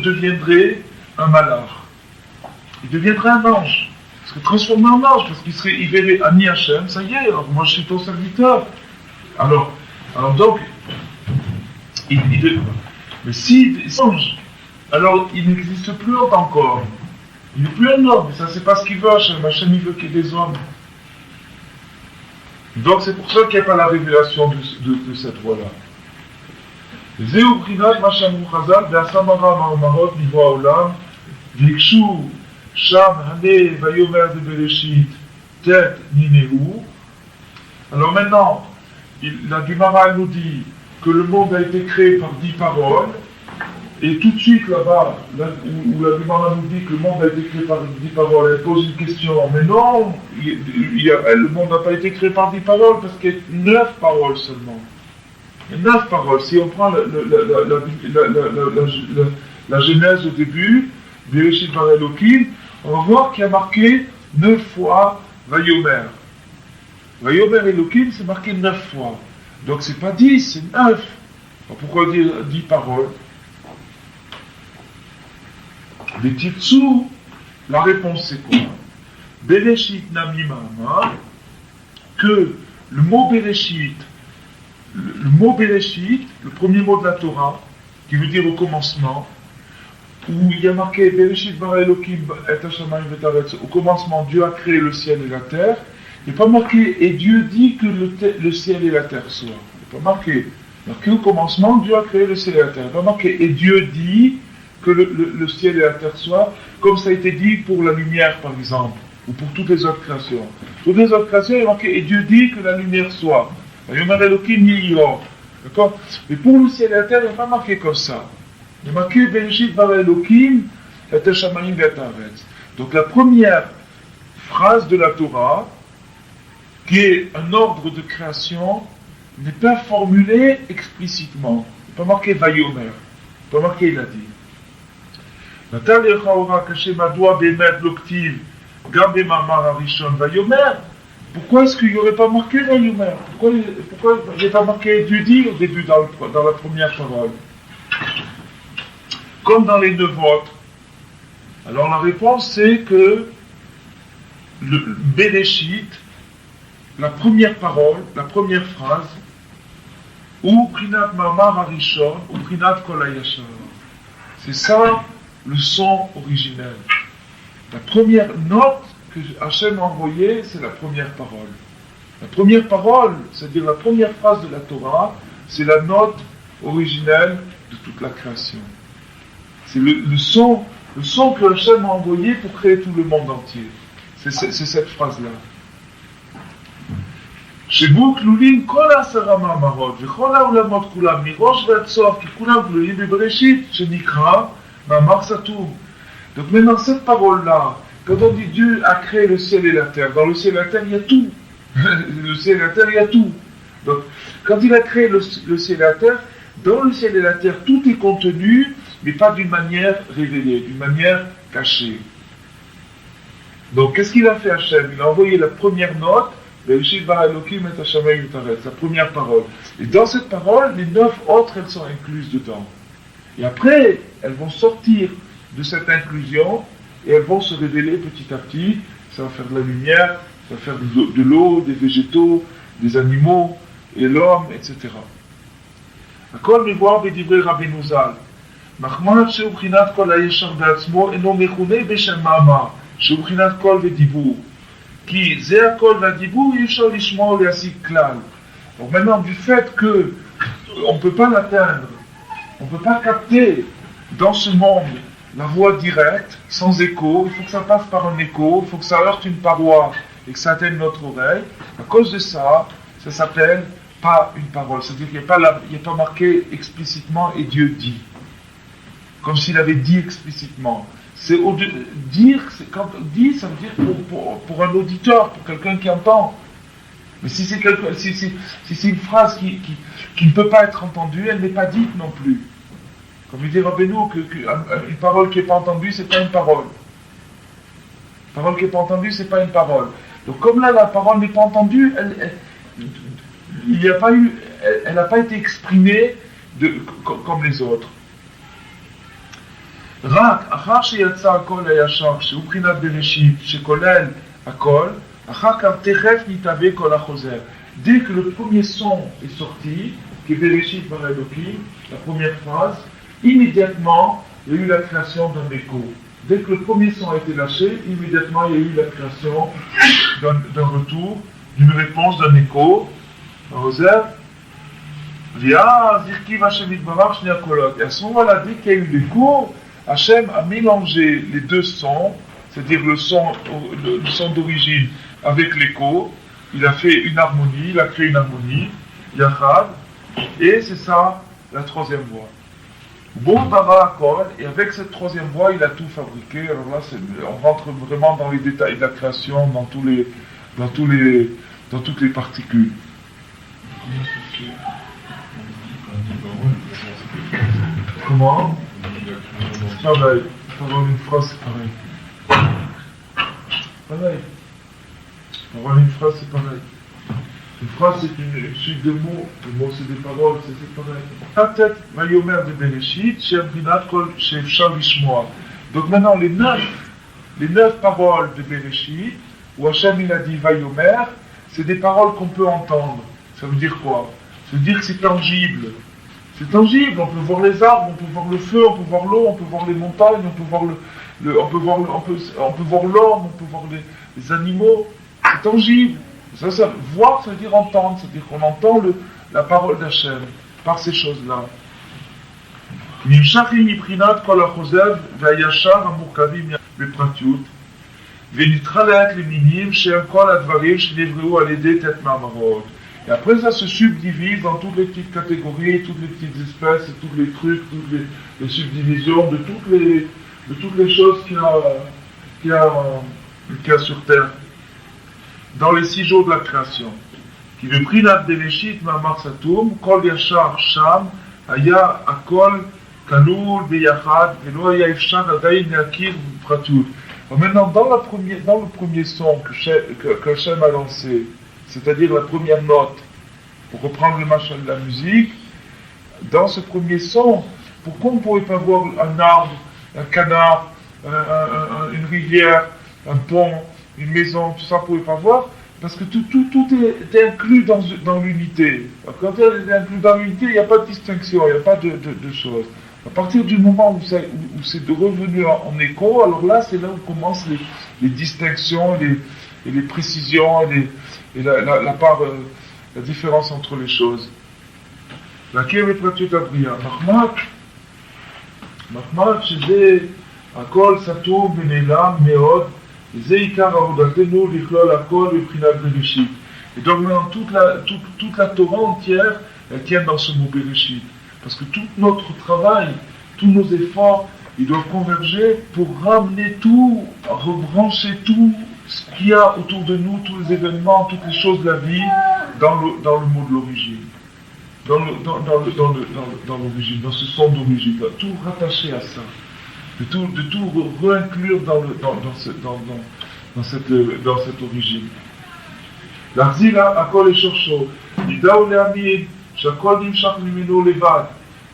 deviendrait un malach. Il deviendrait un ange. Il serait transformé en ange, parce qu'il verrait Ani Hachem, ça y est, alors moi je suis ton serviteur. Alors donc, mais s'il ange, alors il n'existe plus en tant qu'homme. Il n'est plus un homme, mais ça c'est pas ce qu'il veut Hachem. Hachem il veut qu'il y ait des hommes. Donc c'est pour ça qu'il n'y a pas la révélation de cette voie-là. זהו בחינת מה שאמרו חז"ל, ועשה מרא מאמרות נברא העולם, והקשו שם הנה ויאמר דבראשית תת נינהו. Alors maintenant, la Gemara nous dit que le monde a été créé par 10 paroles, et tout de suite là-bas, où la Gemara nous dit que le monde a été créé par 10 paroles, elle pose une question, mais non, le monde n'a pas été créé par 10 paroles, parce qu'il y a 9 paroles seulement. 9 paroles. Si on prend la Genèse au début, Bereshit bara Elokim, on va voir qu'il y a marqué 9 fois Vayomer. Vayomer Elokim, c'est marqué 9 fois. Donc c'est pas 10, c'est 9. Alors pourquoi dire 10 paroles? Les Tirtsou, la réponse c'est quoi? Bereshit Nami Mama, que le mot Bereshit, le mot Bereshit, le premier mot de la Torah, qui veut dire au commencement, où il y a marqué Bereshit bara Elokim et Hashamayim v'taretz, au commencement Dieu a créé le ciel et la terre, il n'est pas marqué et Dieu dit que le ciel et la terre soient. Il n'est pas marqué. Marqué au commencement Dieu a créé le ciel et la terre. Il n'est pas marqué et Dieu dit que le ciel et la terre soient, comme ça a été dit pour la lumière par exemple, ou pour toutes les autres créations. Toutes les autres créations, il est marqué et Dieu dit que la lumière soit. D'accord? Mais pour le ciel et la terre, il n'est pas marqué comme ça. Il est marqué Bereshit bara Elokim et Hashamayim v'taretz. Donc la première phrase de la Torah, qui est un ordre de création, n'est pas formulée explicitement. Il n'est pas marqué Vayomer. Il n'est pas marqué il a dit. Natal Yechaora Kashem Adoua Bemet Loktiv Gam Bemamar Arishon Vayomer. Pourquoi est-ce qu'il n'y aurait pas marqué Vayomer? Pourquoi il n'y a pas marqué Dieu dit au début dans la première parole? Comme dans les 9 autres. Alors la réponse c'est que le Bereshit, la première parole, la première phrase, ou Prinat Mamar Arishon, ou Prinat Kol Hayashar. C'est ça le son originel. La première note que Hachem a envoyée, c'est la première parole. La première parole, c'est-à-dire la première phrase de la Torah, c'est la note originelle de toute la création. C'est le son que Hachem a envoyé pour créer tout le monde entier. C'est cette phrase-là. שבו כלולים כל 10 מאמרות וכל העולמות כולם, מראש ועד סוף, כי כולם כלולים בבראשית, שנקרא מאמר סתום. Donc maintenant, cette parole-là, quand on dit Dieu a créé le ciel et la terre, dans le ciel et la terre, il y a tout. Le ciel et la terre, il y a tout. Donc, quand il a créé le ciel et la terre, dans le ciel et la terre, tout est contenu, mais pas d'une manière révélée, d'une manière cachée. Donc, qu'est-ce qu'il a fait Hachem? Il a envoyé la première note, sa première parole. Et dans cette parole, les 9 autres, elles sont incluses dedans. Et après, elles vont sortir de cette inclusion et elles vont se révéler petit à petit. Ça va faire de la lumière, ça va faire de l'eau, des végétaux, des animaux, et l'homme, etc. הכל מבואר בדברי רבינו ז"ל. מחמד שהוא בחינת כל הישר בעצמו אינו מכונה בשם מאמר, שהוא בחינת קול ודיבור. כי זה הקול והדיבור אי אפשר לשמוע או להשיג כלל. Donc maintenant, du fait que on ne peut pas l'atteindre, on ne peut pas capter dans ce monde la voix directe, sans écho, il faut que ça passe par un écho, il faut que ça heurte une paroi et que ça atteigne notre oreille. À cause de ça, ça s'appelle pas une parole, c'est-à-dire qu'il n'y a pas marqué explicitement et Dieu dit, comme s'il avait dit explicitement. C'est dire, quand on dit, ça veut dire pour un auditeur, pour quelqu'un qui entend. Mais si c'est une phrase qui ne peut pas être entendue, elle n'est pas dite non plus. Comme il dit Rabbeinu, une parole qui n'est pas entendue, c'est pas une parole. Une parole qui n'est pas entendue, c'est pas une parole. Donc comme là, la parole n'est pas entendue, elle n'a pas été exprimée comme les autres. רק אחר שיצא הקול הישר, שהוא בחינת בראשית, שכולל הכל, אחר כך תכף נתהווה קול החוזר. Dès que le premier son est sorti, qui est Bereshit bara Elokim, la première phrase, immédiatement, il y a eu la création d'un écho. Dès que le premier son a été lâché, immédiatement, il y a eu la création d'un retour, d'une réponse, d'un écho. Roser, Via, Zirkiv Hashem Itbarach Shne Akolot. Et à ce moment-là, dès qu'il y a eu l'écho, Hachem a mélangé les deux sons, c'est-à-dire le son d'origine avec l'écho. Il a fait une harmonie, il a créé une harmonie, Yachad, et c'est ça la troisième voix. Bon Bara Akol, et avec cette troisième voix, il a tout fabriqué. Alors là, on rentre vraiment dans les détails de la création, dans toutes les particules. Comment? Pareil. Avoir une phrase, c'est pareil. Pareil. Avoir une phrase, c'est pareil. Une phrase, c'est une suite de mots. Les mots, c'est des paroles, c'est pareil. Peut-être, Vayomer de Bereshit, Shebrinat Kol Shefshar Lishmoa. Donc maintenant, les 9 paroles de Bereshit, où Hachem il a dit Vayomer, c'est des paroles qu'on peut entendre. Ça veut dire quoi? Ça veut dire que c'est tangible. C'est tangible, on peut voir les arbres, on peut voir le feu, on peut voir l'eau, on peut voir les montagnes, on peut voir on peut voir l'homme, on peut voir les animaux. C'est tangible. Ça, voir, ça veut dire entendre, c'est-à-dire qu'on entend la parole d'Hachem par ces choses-là. נמשכים מבחינת כל החוזר והישר המורכבים בפרטיות ונתחלק למינים שהם כל הדברים שנבראו על ידי תת מאמרות. Et après ça se subdivise dans toutes les petites catégories, toutes les petites espèces, tous les trucs, toutes les subdivisions de toutes les choses qu'il y a sur terre. Dans les 6 jours de la création. Qui le prinat Bereshit Ma'amar Satum, Kol Yashar Sham, Aya Akol Kalul Beyachad, Velo Aya Efshar Adaïn Yakir Pratut. Maintenant, dans le premier son que Hachem a lancé, c'est-à-dire la première note, pour reprendre le machin de la musique, dans ce premier son, pourquoi on ne pourrait pas voir un arbre, un canard, une rivière, un pont, une maison, tout ça, on ne pouvait pas voir, parce que tout est inclus dans l'unité. Quand elle est inclus dans l'unité, il n'y a pas de distinction, il n'y a pas de choses. À partir du moment où c'est revenu en écho, alors là, c'est là où commencent les distinctions, les précisions, la différence entre les choses. להכיר בפרטיות הבריאה. מחמד שזה הכל סתום ונעלם מאוד, וזה עיקר עבודתנו לכלול הכל מבחינת בראשית. Et donc maintenant, toute la Torah entière, elle tient dans ce mot Bereshit. Parce que tout notre travail, tous nos efforts, ils doivent converger pour ramener tout, rebrancher tout ce qu'il y a autour de nous, tous les événements, toutes les choses de la vie, dans le mot de l'origine. Dans l'origine, dans ce son d'origine, tout rattaché à ça. De tout réinclure dans cette origine. L'Arzila, Akol et Shorcho, Nidao Le'amid, Shakol Nimshach Mimeno Levad,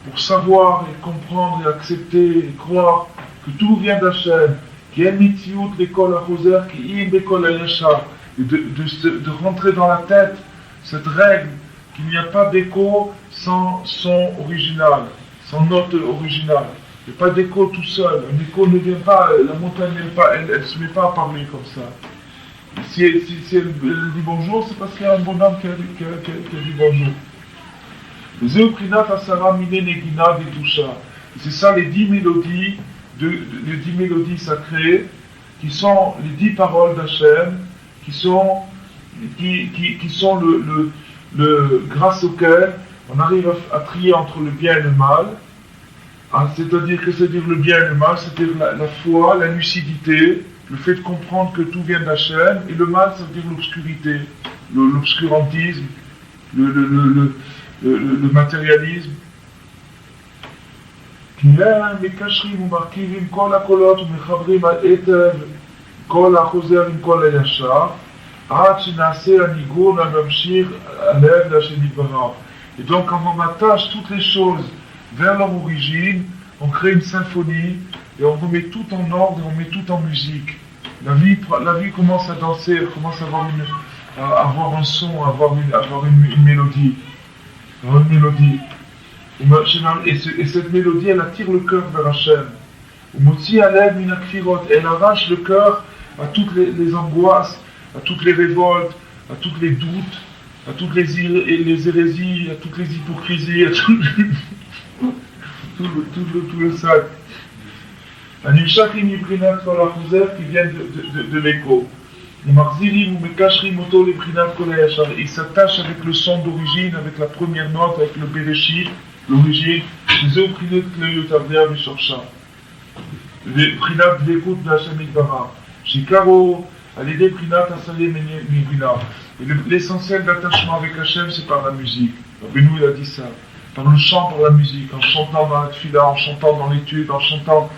pour savoir et comprendre et accepter et croire que tout vient d'Hachem, qui est Mitziut l'école à Choser, qui est l'école à Yachar, et de rentrer dans la tête cette règle qu'il n'y a pas d'écho sans son original, sans note originale. Il n'y a pas d'écho tout seul. Un écho ne vient pas, la montagne elle ne se met pas à parler comme ça. Si elle dit bonjour, c'est parce qu'il y a un bonhomme qui a dit bonjour. C'est ça les 10 mélodies, les 10 mélodies sacrées, qui sont les 10 paroles d'Hachem, qui sont le grâce auquel on arrive à trier entre le bien et le mal. C'est-à-dire le bien et le mal, c'est-à-dire la foi, la lucidité, le fait de comprendre que tout vient d'Hachem, et le mal, ça veut dire l'obscurité, l'obscurantisme, le matérialisme. Et donc quand on attache toutes les choses vers leur origine, on crée une symphonie et on remet tout en ordre et on met tout en musique. La vie commence à danser, elle commence à avoir un son, à avoir une mélodie. Et cette mélodie, elle attire le cœur vers Hachem. Elle arrache le cœur à toutes les angoisses, à toutes les révoltes, à tous les doutes, à toutes les hérésies, à toutes les hypocrisies, à tout le sac. Qui viennent de l'écho. Il s'attache avec le son d'origine, avec la première note, avec le Bereshit, l'origine. Les Prinat d'écoute de Hachem Yitbarach. Shikaro, à l'idée Prinat Asalé Mivina. L'essentiel d'attachement avec Hachem, c'est par la musique. Rabbeinu, il a dit ça. Par le chant, par la musique, en chantant dans la tfila, en chantant dans l'étude, en chantant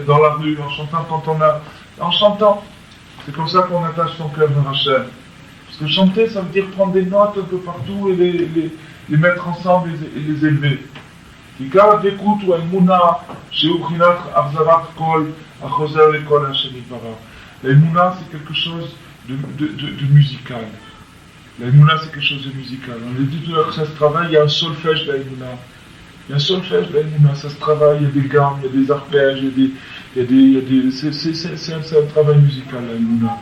dans la rue, en chantant quand on a... En chantant. C'est comme ça qu'on attache son cœur vers Hachem. Parce que chanter, ça veut dire prendre des notes un peu partout et les mettre ensemble et les élever. Car d'écoute ou Mouna, chez Ukrinat, Arzavat Kol, Achoser l'école Hachem Yitbarach. La Mouna, c'est quelque chose de musical. La Mouna, c'est quelque chose de musical. On a dit tout à l'heure que ça se travaille, il y a un solfège de la Mouna. Il y a un solfège de la Mouna, ça se travaille, il y a des gammes, il y a des arpèges, c'est un travail musical, la Mouna.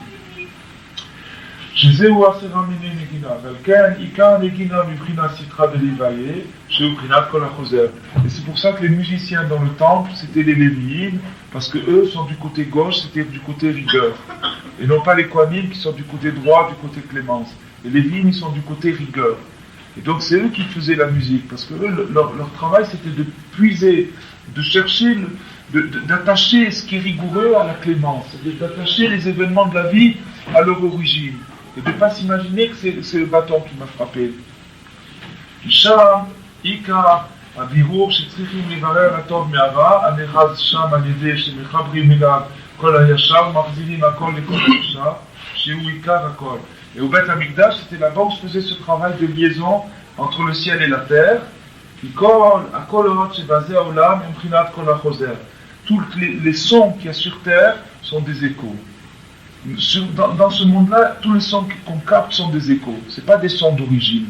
Et c'est pour ça que les musiciens dans le temple, c'était les Lévi'im, parce que eux sont du côté gauche, c'était du côté rigueur. Et non pas les Kohanim qui sont du côté droit, du côté clémence. Les Lévi'im, ils sont du côté rigueur. Et donc c'est eux qui faisaient la musique, parce que eux, leur travail, c'était de puiser, de chercher, d'attacher ce qui est rigoureux à la clémence, c'est-à-dire d'attacher les événements de la vie à leur origine. Et de ne pas s'imaginer que c'est le bâton qui m'a frappé. Sham, Ika, Abirour, Shetrichim, Levarer, Atov, Me'ava, Aneraz, Sham, Alideh, Shemechabri, Milad, Kol Ayashar, Marzilim, Akol, Ekol Ayashar, Shehu Ika, Akol. Et au Beth Amikdash, c'était là-bas où se faisait ce travail de liaison entre le ciel et la terre. Kol, Akolot, Shebazé, Olam, Emprinat, Kol Achoser. Tous les sons qu'il y a sur terre sont des échos. Dans ce monde-là, tous les sons qu'on capte sont des échos, ce n'est pas des sons d'origine.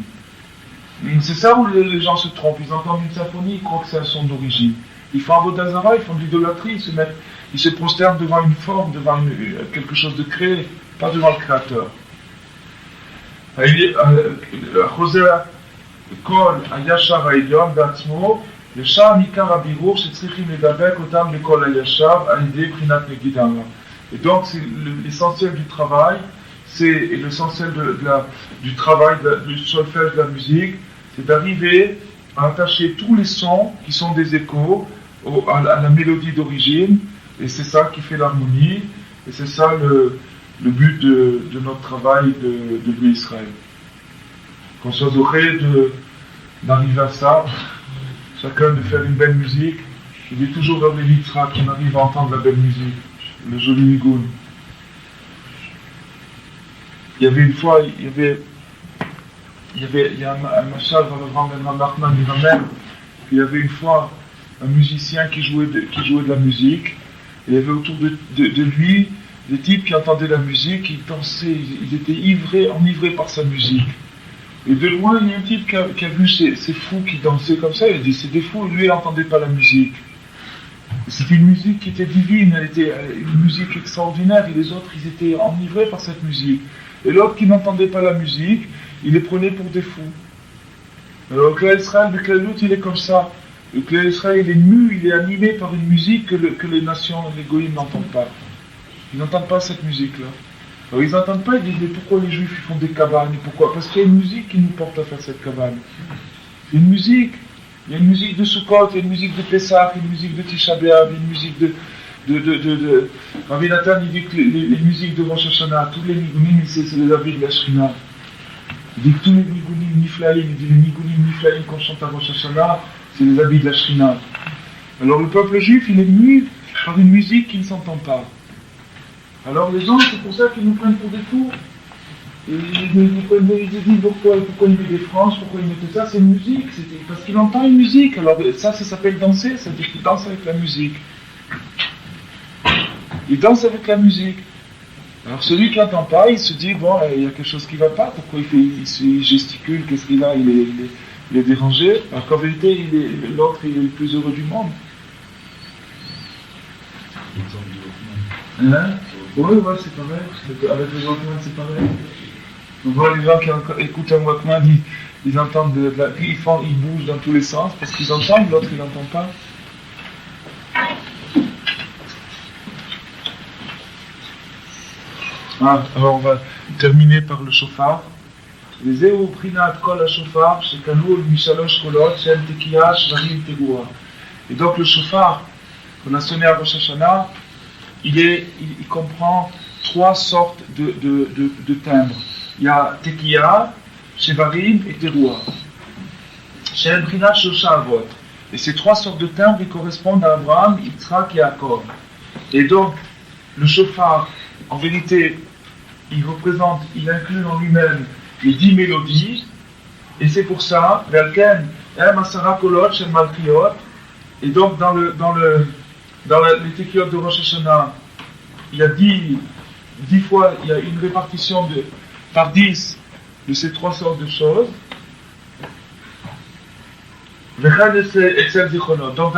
C'est ça où les gens se trompent, ils entendent une symphonie, ils croient que c'est un son d'origine. Ils font Avodazara, ils font de l'idolâtrie, ils se prosternent devant une forme, devant quelque chose de créé, pas devant le créateur. Chosea, Kol, Ayashar, Aïdion, Datzmo, le Shah, Nikar, Abirour, Shetrichim, Edabek, Otam, Lekol, Ayashar, Aïdé, Prinat, Megidama. Et donc, c'est l'essentiel du travail, c'est l'essentiel du travail, du solfège de la musique, c'est d'arriver à attacher tous les sons qui sont des échos à la mélodie d'origine, et c'est ça qui fait l'harmonie, et c'est ça le but de notre travail de Bnei Israël. Qu'on soit heureux d'arriver à ça, chacun de faire une belle musique. Il dit toujours dans les Yitzhak qu'on arrive à entendre la belle musique, le joli nigoun. Il y avait une fois, il y a un machal dans le grand Ben Nachman du Ramel. Il y avait une fois un musicien qui jouait de la musique. Il y avait autour de lui des types qui entendaient la musique, ils dansaient, ils étaient enivrés par sa musique. Et de loin, il y a un type qui a vu ces fous qui dansaient comme ça, il a dit c'est des fous, et lui il n'entendait pas la musique. C'était une musique qui était divine, elle était une musique extraordinaire, et les autres ils étaient enivrés par cette musique. Et l'autre qui n'entendait pas la musique, il les prenait pour des fous. Alors le Klal Israël, il est comme ça. Le Klal Israël, il est mu, il est animé par une musique que les nations, les goïms n'entendent pas. Ils n'entendent pas cette musique-là. Alors ils n'entendent pas, ils disent mais pourquoi les juifs ils font des cabanes, pourquoi? Parce qu'il y a une musique qui nous porte à faire cette cabane. C'est une musique. Il y a une musique de Sukkot, il y a une musique de Pessah, une musique de Tisha B'Av, une musique de Rabbi Nathan, il dit que les musiques de Rosh Hashanah, tous les nigunim, c'est les habits de la Shrina. Il dit que tous les nigunim niflaïm, il dit les nigunim niflaïm qu'on chante à Rosh Hashanah, c'est les habits de la Shrina. Alors le peuple juif, il est mu par une musique qui ne s'entend pas. Alors les gens, c'est pour ça qu'ils nous prennent pour des fous. Et ils disent pourquoi il met des franges, pourquoi il met tout ça, c'est une musique, parce qu'il entend une musique. Alors ça s'appelle danser, ça veut dire qu'il danse avec la musique. Il danse avec la musique. Alors celui qui n'entend pas, il se dit, bon, il y a quelque chose qui ne va pas, pourquoi il gesticule, qu'est-ce qu'il a, il est dérangé, alors qu'en vérité, l'autre il est le plus heureux du monde. Hein? Oui, ouais, c'est pareil, avec les Walkman c'est pareil. On voit les gens qui écoutent un Walkman, ils entendent ils bougent dans tous les sens, parce qu'ils entendent, l'autre il n'entend pas. Alors on va terminer par le shofar. Les Ehu Prinat Kol HaShofar, Shekanu Mishalosh Kolot, Shem Tekiya, Shvarim Tegua. Et donc le shofar qu'on a sonné à Rosh Hashanah, il comprend trois sortes de timbres. Il y a Tekiya, Shvarim et Tegua. Shem Prinat Shosha Avot. Et ces trois sortes de timbres, ils correspondent à Abraham, Yitzhak et Yaakov. Et donc le shofar, en vérité, il inclut en lui-même les 10 mélodies, et c'est pour ça, et donc dans les Tekiyot de Rosh Hashanah, il y a 10 fois, il y a une répartition par 10 de ces trois sortes de choses. Donc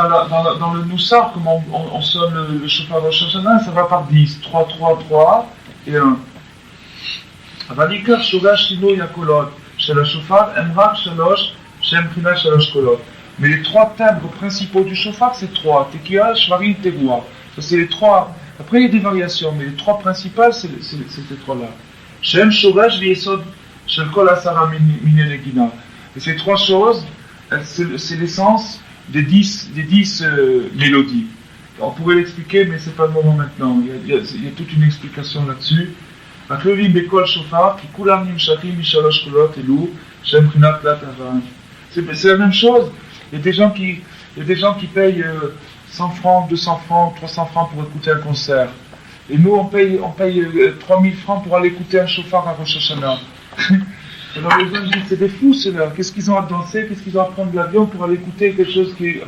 dans le Moussar, comme on sonne le shofar Rosh Hashanah, ça va par 10, 3, 3, 3 et 1. Mais les trois timbres principaux du shofar, c'est 3. Tekiya, Shvarim, Tegua. Ça, c'est les trois. Après, il y a des variations, mais les trois principales, c'est ces trois-là. Shem, Shoresh, V'Yesod, Shel Kol Asara Minenegina. Et ces trois choses, c'est l'essence des 10 mélodies. On pourrait l'expliquer, mais ce n'est pas le moment maintenant. Il y a toute une explication là-dessus. הכלולים בכל שופר, כי כולם נמשכים משלוש קולות אלו, שהם מבחינת תלת אברהם. C'est la même chose. Il y a des gens qui payent 100 francs, 200 francs, 300 francs pour écouter un concert. Et nous, on paye 3000 francs pour aller écouter un shofar à Rosh Hashanah. Alors les gens disent, c'est des fous ceux-là. Qu'est-ce qu'ils ont à danser? Qu'est-ce qu'ils ont à prendre l'avion pour aller écouter quelque chose qui est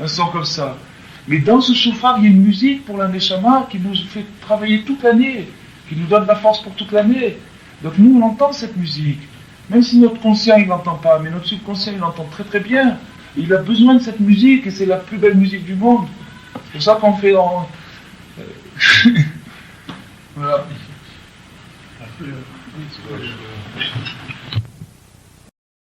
un son comme ça? Mais dans ce shofar, il y a une musique pour la Neshama qui nous fait travailler toute l'année, qui nous donne la force pour toute l'année. Donc nous, on entend cette musique. Même si notre conscient, il n'entend pas, mais notre subconscient, il entend très très bien. Il a besoin de cette musique, et c'est la plus belle musique du monde. C'est pour ça qu'on fait voilà.